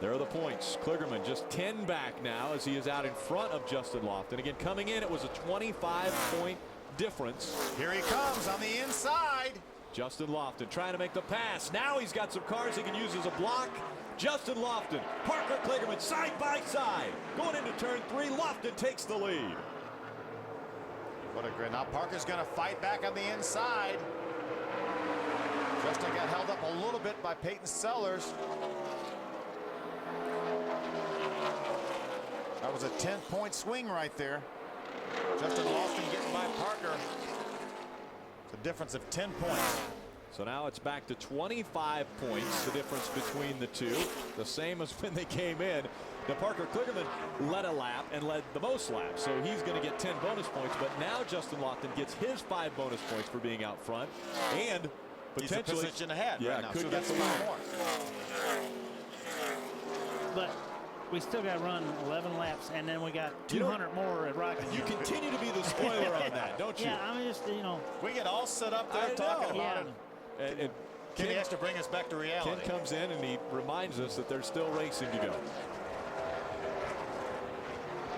Speaker 1: There are the points. Kligerman just 10 back now as he is out in front of Justin Loftont. Again, coming in, it was a 25-point difference.
Speaker 2: Here he comes on the inside.
Speaker 1: Justin Loftont trying to make the pass. Now he's got some cars he can use as a block. Justin Loftont, Parker Kligerman side by side. Going into turn 3, Loftont takes the lead.
Speaker 2: What a great. Now Parker's going to fight back on the inside. Justin got held up a little bit by Peyton Sellers. That was a 10-point swing right there. Justin Loftont getting by Parker. It's a difference of 10 points.
Speaker 1: So now it's back to 25 points, the difference between the two. The same as when they came in. Now Parker Kligerman led a lap and led the most laps, so he's going to get 10 bonus points. But now Justin Loftont gets his 5 bonus points for being out front, and potentially
Speaker 2: he's a position ahead right now,
Speaker 1: could
Speaker 2: so
Speaker 1: get
Speaker 2: that's a
Speaker 1: the
Speaker 2: lot
Speaker 1: lead.
Speaker 2: more.
Speaker 9: But we still got to run 11 laps, and then we got 200 more at Rockingham.
Speaker 1: You continue to be the spoiler on that, don't you?
Speaker 9: Yeah, I mean, just, you know.
Speaker 2: We get all set up there
Speaker 1: I
Speaker 2: talking
Speaker 1: know.
Speaker 2: about it.
Speaker 1: And
Speaker 2: Kenny has to bring us back to reality.
Speaker 1: Ken comes in and he reminds us that there's still racing to go.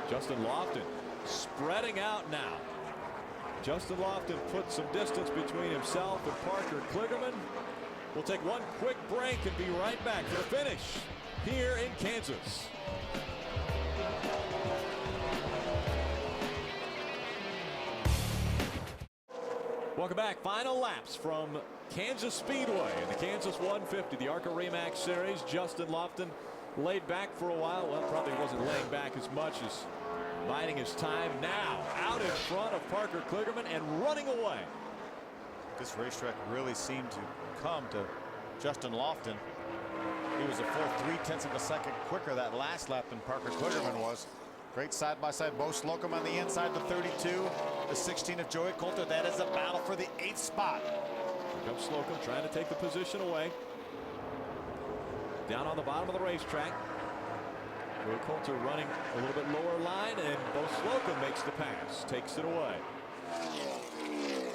Speaker 1: Justin Loftont spreading out now. Justin Loftont put some distance between himself and Parker Kligerman. We'll take one quick break and be right back for the finish here in Kansas. Welcome back. Final laps from Kansas Speedway in the Kansas 150, the ARCA Remax Series. Justin Loftont laid back for a while. Well, probably wasn't laying back as much as biding his time. Now out in front of Parker Kligerman and running away.
Speaker 2: This racetrack really seemed to come to Justin Loftont. He was a full 0.3 of a second quicker that last lap than Parker Kligerman was. Great side-by-side. Bo Slocum on the inside, the 32. The 16 of Joey Coulter. That is a battle for the 8th spot.
Speaker 1: Here comes Slocum trying to take the position away. Down on the bottom of the racetrack. Joey Coulter running a little bit lower line, and Bo Slocum makes the pass. Takes it away.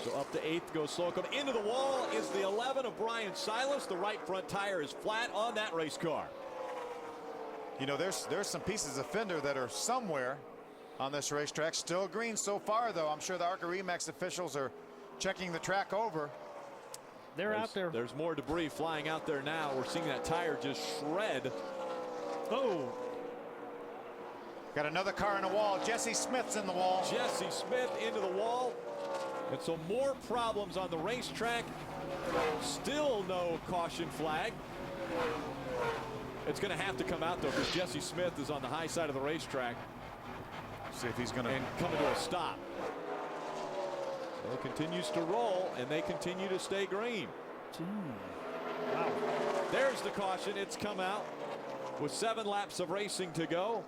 Speaker 1: So up to 8th goes Slocum. Into the wall is the 11 of Brian Silas. The right front tire is flat on that race car.
Speaker 2: You know, there's some pieces of fender that are somewhere on this racetrack. Still green so far, though. I'm sure the ARCA Remax officials are checking the track over.
Speaker 9: They're out there.
Speaker 1: There's more debris flying out there now. We're seeing that tire just shred.
Speaker 9: Oh.
Speaker 2: Got another car in the wall. Jesse Smith's in the wall.
Speaker 1: Jesse Smith into the wall. And so more problems on the racetrack. Still no caution flag. It's going to have to come out, though, because Jesse Smith is on the high side of the racetrack.
Speaker 2: See if he's going to
Speaker 1: come to a stop. So it continues to roll, and they continue to stay green.
Speaker 9: Wow.
Speaker 1: There's the caution. It's come out with 7 laps of racing to go.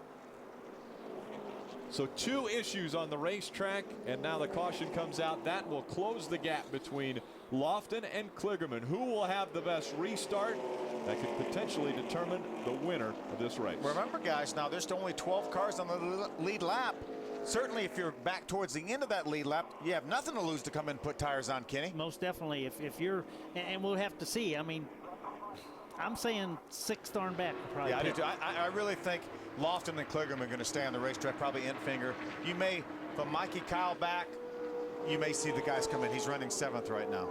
Speaker 1: So 2 issues on the racetrack, and now the caution comes out. That will close the gap between Loftont and Kligerman. Who will have the best restart? That could potentially determine the winner of this race.
Speaker 2: Remember, guys, now there's only 12 cars on the lead lap. Certainly, if you're back towards the end of that lead lap, you have nothing to lose to come and put tires on, Kenny.
Speaker 9: Most definitely. If you're, and we'll have to see. I mean, I'm saying 6th on back. Probably
Speaker 2: yeah, I do too. I really think Loftont and Kligerman are going to stay on the racetrack, probably in finger. You may, from Mikey Kyle back, you may see the guys come in. He's running 7th right now.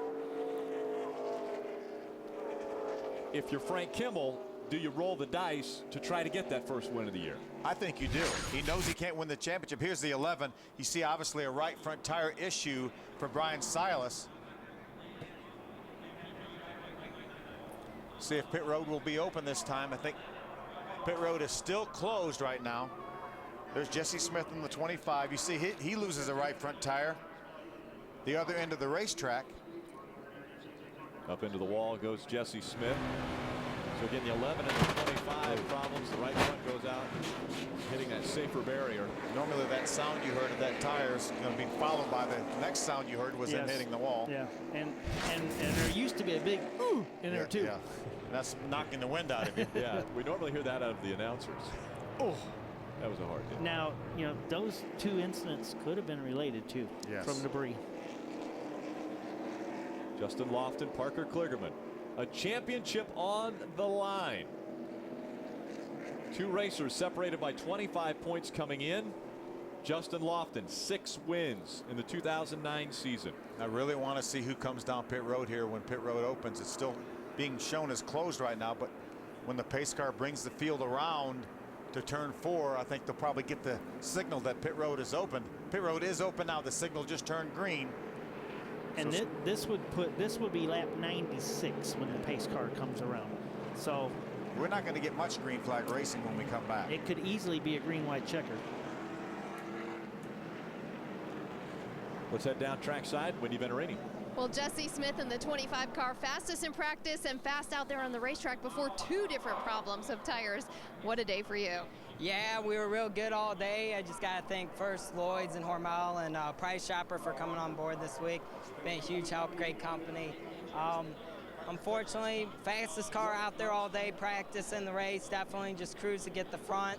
Speaker 1: If you're Frank Kimmel, do you roll the dice to try to get that first win of the year?
Speaker 2: I think you do. He knows he can't win the championship. Here's the 11. You see, obviously, a right front tire issue for Brian Silas. See if pit road will be open this time. I think pit road is still closed right now. There's Jesse Smith in the 25. You see he loses a right front tire. The other end of the racetrack.
Speaker 1: Up into the wall goes Jesse Smith. So again, the 11 and the 25 problems. The right front goes out, hitting that safer barrier.
Speaker 2: Normally that sound you heard of that tire is going to be followed by the next sound you heard was him hitting the wall.
Speaker 9: Yeah, and there used to be a big ooh in there too.
Speaker 2: Yeah, that's knocking the wind out of you.
Speaker 1: Yeah, we normally hear that out of the announcers. Oh, that was a hard hit.
Speaker 9: Now, you know, those two incidents could have been related to from debris.
Speaker 1: Justin Lofton, Parker Kligerman. A championship on the line. Two racers separated by 25 points coming in. Justin Lofton, 6 wins in the 2009 season.
Speaker 2: I really want to see who comes down pit road here when pit road opens. It's still being shown as closed right now, but when the pace car brings the field around to turn 4, I think they'll probably get the signal that pit road is open. Pit road is open now. The signal just turned green.
Speaker 9: And this would be lap 96 when the pace car comes around. So
Speaker 2: we're not going to get much green flag racing when we come back.
Speaker 9: It could easily be a green-white checker.
Speaker 1: Let's head down trackside. Wendy Venerini.
Speaker 5: Well, Jesse Smith in the 25 car, fastest in practice and fast out there on the racetrack before 2 different problems of tires. What a day for you.
Speaker 11: Yeah, we were real good all day. I just got to thank first Lloyd's and Hormel and Price Chopper for coming on board this week. Been a huge help, great company. Unfortunately, fastest car out there all day, practice in the race, definitely just cruised to get the front.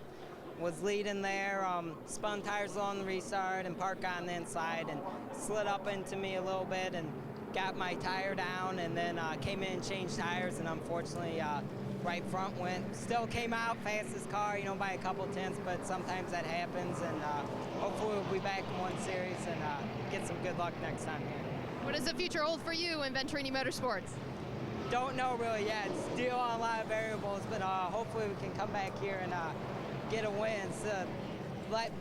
Speaker 11: Was leading there, spun tires along the restart and parked on the inside and slid up into me a little bit and got my tire down, and then came in and changed tires, and unfortunately right front went. Still came out fastest car, you know, by a couple tenths, but sometimes that happens, and hopefully we'll be back in one series and get some good luck next time here.
Speaker 5: What does the future hold for you in Venturini Motorsports?
Speaker 11: Don't know really yet. It's still on a lot of variables, but hopefully we can come back here and get a win. So,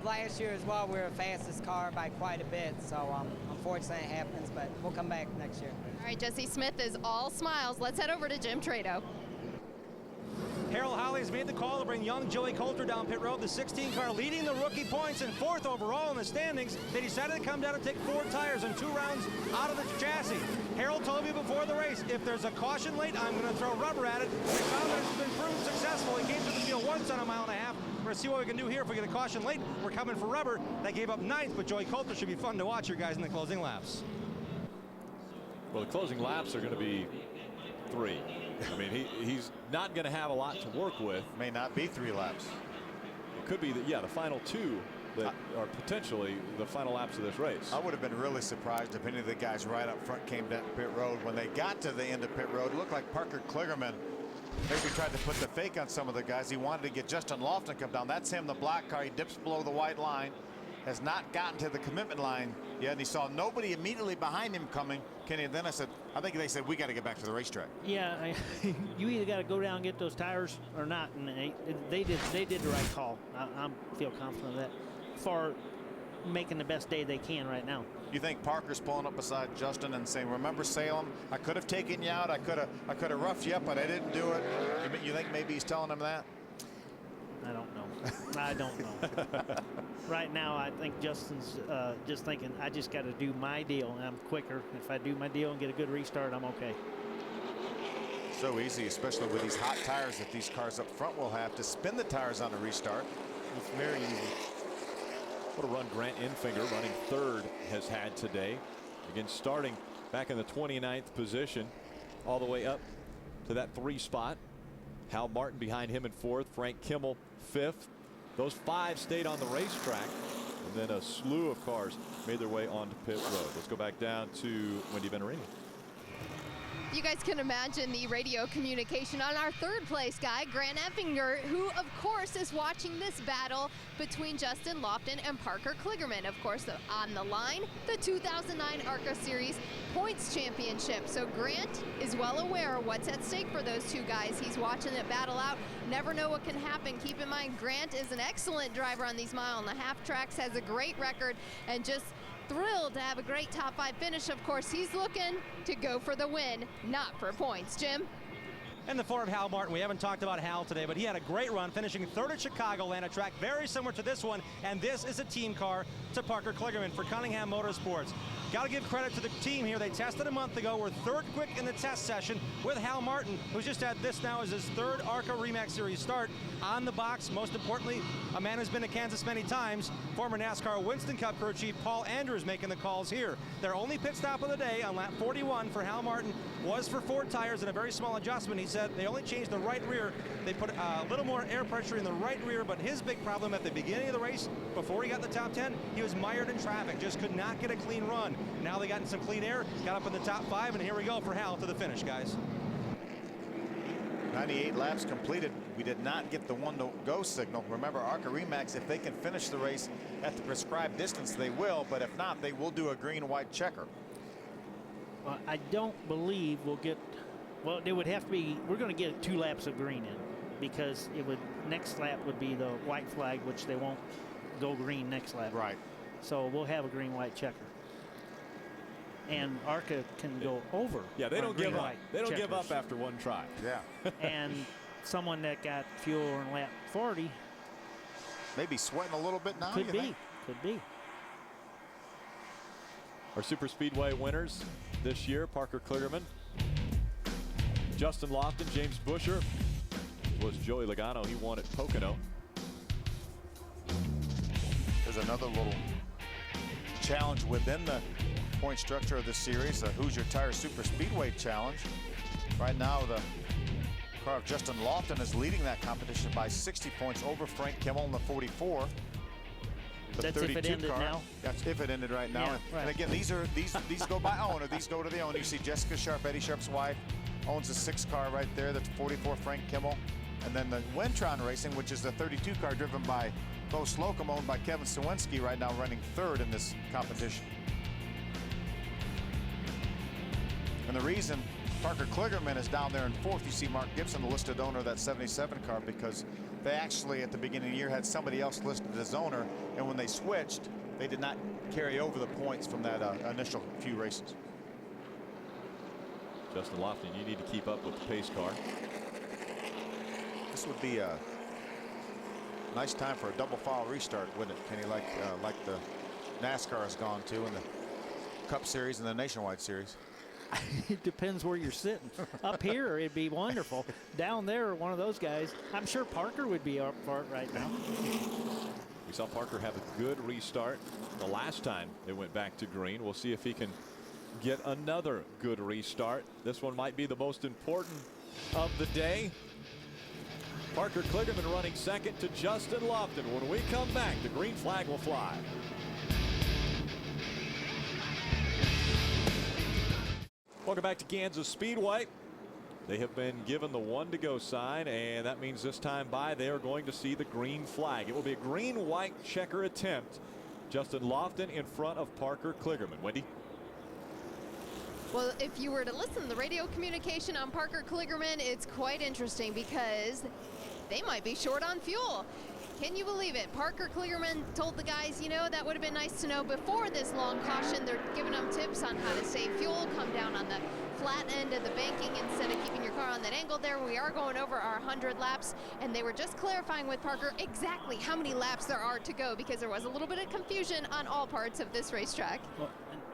Speaker 11: last year as well, we were fastest car by quite a bit, so unfortunately it happens, but we'll come back next year.
Speaker 5: All right, Jesse Smith is all smiles. Let's head over to Jim Trado.
Speaker 3: Harold Holly has made the call to bring young Joey Coulter down pit road, the 16 car leading the rookie points and 4th overall in the standings. They decided to come down and take 4 tires and 2 rounds out of the chassis. Harold told me before the race, if there's a caution late, I'm going to throw rubber at it. We found that it's been proved successful. He came to the field once on a 1.5 miles. We're going to see what we can do here if we get a caution late. We're coming for rubber. That gave up 9th, but Joey Coulter should be fun to watch here, guys, in the closing laps.
Speaker 1: Well, the closing laps are going to be 3. I mean, he's not going to have a lot to work with.
Speaker 2: May not be 3 laps.
Speaker 1: It could be, the final 2 that are potentially the final laps of this race.
Speaker 2: I would have been really surprised if any of the guys right up front came down pit road. When they got to the end of pit road, it looked like Parker Kligerman maybe tried to put the fake on some of the guys. He wanted to get Justin Lofton come down. That's him, the black car. He dips below the white line. Has not gotten to the commitment line yet, and he saw nobody immediately behind him coming. Kenny, and then I think they said, we got to get back to the racetrack.
Speaker 9: Yeah, you either got to go down and get those tires or not, and they did the right call. I feel confident of that for making the best day they can right now.
Speaker 2: You think Parker's pulling up beside Justin and saying, remember Salem, I could have taken you out, I could have roughed you up, but I didn't do it? You think maybe he's telling him that?
Speaker 9: I don't know. I don't know. Right now, I think Justin's just thinking, I just got to do my deal, and I'm quicker. If I do my deal and get a good restart, I'm okay.
Speaker 2: So easy, especially with these hot tires that these cars up front will have to spin the tires on a restart.
Speaker 9: It's very easy.
Speaker 1: What a run Grant Infinger, running 3rd, has had today. Again, starting back in the 29th position, all the way up to that 3 spot. Hal Martin behind him in 4th, Frank Kimmel 5th. Those 5 stayed on the racetrack, and then a slew of cars made their way onto pit road. Let's go back down to Wendy Venerini.
Speaker 5: You guys can imagine the radio communication on our 3rd place guy, Grant Effinger, who of course is watching this battle between Justin Lofton and Parker Kligerman. Of course, on the line, the 2009 ARCA Series Points Championship. So Grant is well aware of what's at stake for those 2 guys. He's watching it battle out. Never know what can happen. Keep in mind, Grant is an excellent driver on these 1.5 mile tracks, has a great record, and just thrilled to have a great top 5 finish. Of course, he's looking to go for the win, not for points. Jim?
Speaker 3: and the form of Hal Martin. We haven't talked about Hal today, but he had a great run, finishing third at Chicagoland, a track very similar to this one, and this is a team car to Parker Kligerman for Cunningham Motorsports. Got to give credit to the team here. They tested a month ago. We're third quick in the test session with Hal Martin, who's just had this now as his third ARCA REMAX Series start on the box. Most importantly, a man who's been to Kansas many times, former NASCAR Winston Cup crew chief Paul Andrews making the calls here. Their only pit stop of the day on lap 41 for Hal Martin was for 4 tires and a very small adjustment. He said they only changed the right rear. They put a little more air pressure in the right rear, but his big problem at the beginning of the race, before he got the top 10, he was mired in traffic, just could not get a clean run. Now they got in some clean air, got up in the top 5, and here we go for Hal to the finish, guys.
Speaker 2: 98 laps completed. We did not get the 1-to-go signal. Remember, ARCA REMAX, if they can finish the race at the prescribed distance, they will, but if not, they will do a green-white checker.
Speaker 9: I don't believe we'll get, well, it would have to be, we're going to get 2 laps of green in, because it would, next lap would be the white flag, which they won't go green next lap.
Speaker 2: Right.
Speaker 9: So we'll have a green-white checker. And ARCA can go over.
Speaker 1: Yeah, they don't give up. They don't
Speaker 9: checkers.
Speaker 1: give up after one try.
Speaker 2: Yeah.
Speaker 9: And someone that got fuel in lap 40
Speaker 2: maybe sweating a little bit now.
Speaker 9: could be.
Speaker 1: Our Super Speedway winners this year: Parker Kligerman, Justin Lofton, James Busher. Was Joey Logano. He won at Pocono.
Speaker 2: There's another little challenge within the point structure of this series, a Who's Your Tire Super Speedway challenge. Right now, the car of Justin Lofton is leading that competition by 60 points over Frank Kimmel in the 44. The
Speaker 9: That's
Speaker 2: 32
Speaker 9: if it ended
Speaker 2: car.
Speaker 9: now.
Speaker 2: That's if it ended right now.
Speaker 9: Yeah, right.
Speaker 2: And again, these go by owner. These go to the owner. You see Jessica Sharp, Eddie Sharp's wife, owns a 6 car right there. That's 44 Frank Kimmel. And then the Wintron Racing, which is the 32 car driven by Bo Slocum, owned by Kevin Sawinski, right now running 3rd in this competition. And the reason Parker Kligerman is down there in 4th, you see Mark Gibson, the listed owner of that 77 car, because they actually at the beginning of the year had somebody else listed as owner, and when they switched, they did not carry over the points from that initial few races.
Speaker 1: Justin Lofton, you need to keep up with the pace car.
Speaker 2: This would be a nice time for a double file restart, wouldn't it, Kenny, like the NASCAR has gone to in the Cup Series and the Nationwide Series?
Speaker 9: It depends where you're sitting. Up here, it'd be wonderful. Down there, one of those guys, I'm sure Parker would be up for it right now.
Speaker 1: We saw Parker have a good restart the last time they went back to green. We'll see if he can get another good restart. This one might be the most important of the day. Parker Kligerman running second to Justin Lofton. When we come back, the green flag will fly. Welcome back to Kansas Speedway. They have been given the 1-to-go sign, and that means this time by they are going to see the green flag. It will be a green-white checker attempt. Justin Lofton in front of Parker Kligerman. Wendy?
Speaker 5: Well, if you were to listen to the radio communication on Parker Kligerman, it's quite interesting because they might be short on fuel. Can you believe it? Parker Kligerman told the guys, you know, that would have been nice to know before this long caution. They're giving them tips on how to save fuel, come down on the flat end of the banking instead of keeping your car on that angle there. We are going over our 100 laps, and they were just clarifying with Parker exactly how many laps there are to go because there was a little bit of confusion on all parts of this racetrack.
Speaker 9: Well,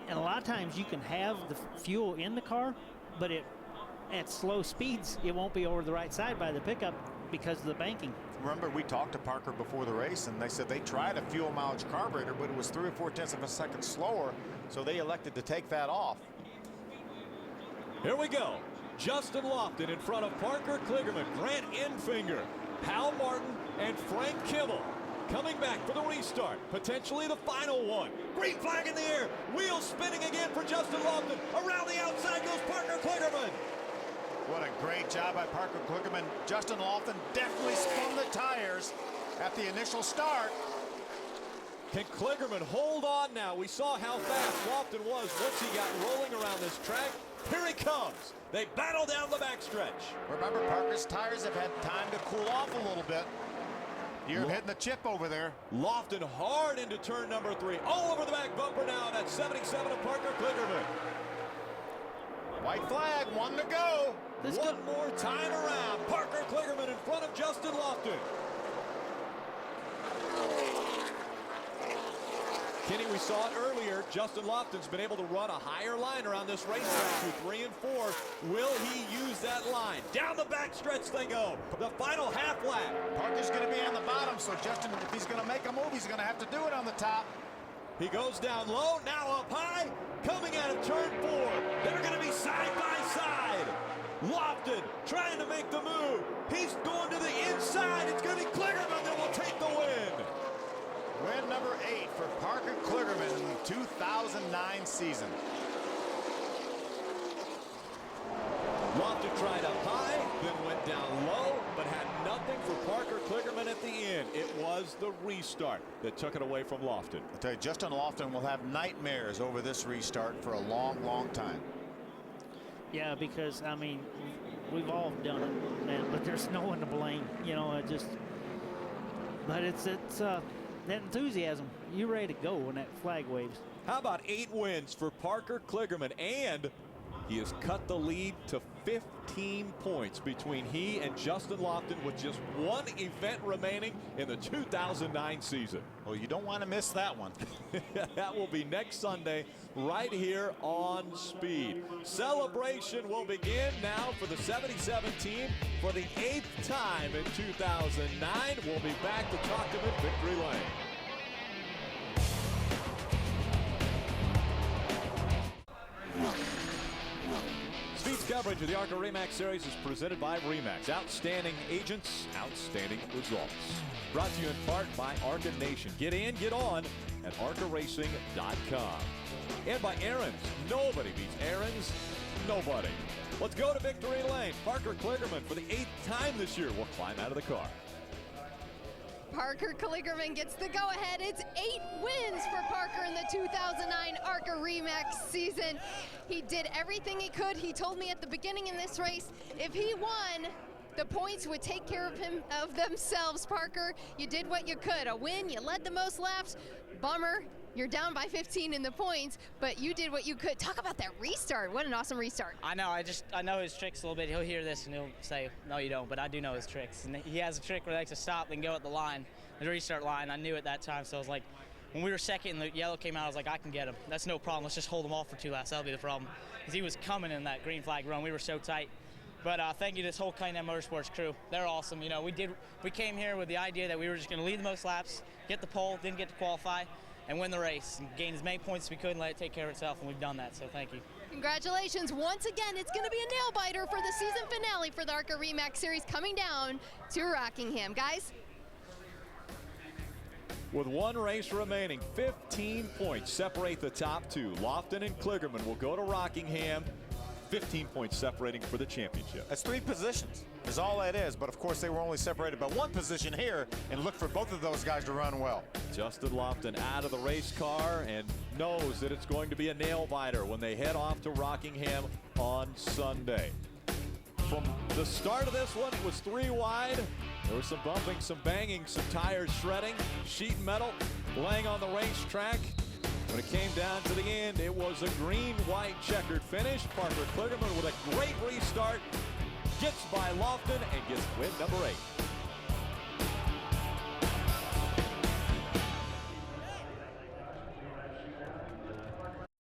Speaker 9: and a lot of times you can have the fuel in the car, but at slow speeds, it won't be over the right side by the pickup because of the banking.
Speaker 2: Remember, we talked to Parker before the race, and they said they tried a fuel mileage carburetor, but it was 3 or 4/10 of a second slower, so they elected to take that off.
Speaker 1: Here we go. Justin Lofton in front of Parker Kligerman, Grant Enfinger, Hal Martin, and Frank Kimmel coming back for the restart. Potentially the final one. Green flag in the air. Wheels spinning again for Justin Lofton. Around the outside goes Parker Kligerman.
Speaker 2: What a great job by Parker Kligerman. Justin Lofton definitely spun the tires at the initial start.
Speaker 1: Can Kligerman hold on now? We saw how fast Lofton was once he got rolling around this track. Here he comes. They battle down the backstretch.
Speaker 2: Remember, Parker's tires have had time to cool off a little bit. You're hitting the chip over there.
Speaker 1: Lofton hard into turn number 3. All over the back bumper now. That's 77 of Parker Kligerman.
Speaker 2: White flag, 1 to go.
Speaker 1: One more time around. Parker Kligerman in front of Justin Lofton. Kenny, we saw it earlier. Justin Lofton's been able to run a higher line around this racetrack through 3 and 4. Will he use that line? Down the backstretch they go. The final half lap.
Speaker 2: Parker's going to be on the bottom, so Justin, if he's going to make a move, he's going to have to do it on the top.
Speaker 1: He goes down low, now up high, coming out of turn 4. They're going to be side by side. Lofton trying to make the move. He's going to the inside. It's going to be Kligerman that will take the win.
Speaker 2: Win number 8 for Parker Kligerman in the 2009 season.
Speaker 1: Lofton tried up high, then went down low, but had nothing for Parker Kligerman at the end. It was the restart that took it away from Lofton.
Speaker 2: I'll tell you, Justin Lofton will have nightmares over this restart for a long, long time.
Speaker 9: Yeah, because, I mean, we've all done it, man, but there's no one to blame. You know, but it's that enthusiasm. You're ready to go when that flag waves.
Speaker 1: How about 8 wins for Parker Kligerman, and he has cut the lead to 15 points between he and Justin Lofton with just 1 event remaining in the 2009 season.
Speaker 2: Well, you don't want to miss that one.
Speaker 1: That will be next Sunday right here on Speed. Celebration will begin now for the 77 team for the 8th time in 2009. We'll be back to talk to them at Victory Lane. Speed's coverage of the ARCA REMAX Series is presented by REMAX. Outstanding agents, outstanding results. Brought to you in part by ARCA Nation. Get in, get on at arcaracing.com. And by Aaron's. Nobody beats Aaron's. Nobody. Let's go to Victory Lane. Parker Kligerman for the 8th time this year will climb out of the car.
Speaker 5: Parker Kligerman gets the go-ahead. It's 8 wins for Parker in the 2009 ARCA REMAX season. He did everything he could. He told me at the beginning in this race, if he won, the points would take care of themselves. Parker, you did what you could. A win, you led the most laps. Bummer, you're down by 15 in the points, but you did what you could. Talk about that restart. What an awesome restart.
Speaker 6: I know. I know his tricks a little bit. He'll hear this and he'll say, no, you don't. But I do know his tricks. And he has a trick where he likes to stop and go at the line, the restart line. I knew at that time. So I was like, when we were second and the yellow came out, I was like, I can get him. That's no problem. Let's just hold him off for 2 laps. That'll be the problem. Because he was coming in that green flag run. We were so tight. But thank you to this whole Kligerman Motorsports crew. They're awesome. You know, we came here with the idea that we were just going to lead the most laps, get the pole, didn't get to qualify, and win the race and gain as many points as we could and let it take care of itself, and we've done that, so thank you.
Speaker 5: Congratulations. Once again, it's going to be a nail-biter for the season finale for the ARCA REMAX Series coming down to Rockingham. Guys?
Speaker 1: With 1 race remaining, 15 points separate the top 2. Lofton and Kligerman will go to Rockingham. 15 points separating for the championship.
Speaker 2: That's 3 positions is all that is, but of course they were only separated by 1 position here, and look for both of those guys to run well.
Speaker 1: Justin Lofton out of the race car and knows that it's going to be a nail-biter when they head off to Rockingham on Sunday. From the start of this one, it was 3 wide. There was some bumping, some banging, some tires shredding, sheet metal laying on the racetrack. When it came down to the end, it was a green-white checkered finish. Parker Kligerman with a great restart gets by Lofton and gets win number 8.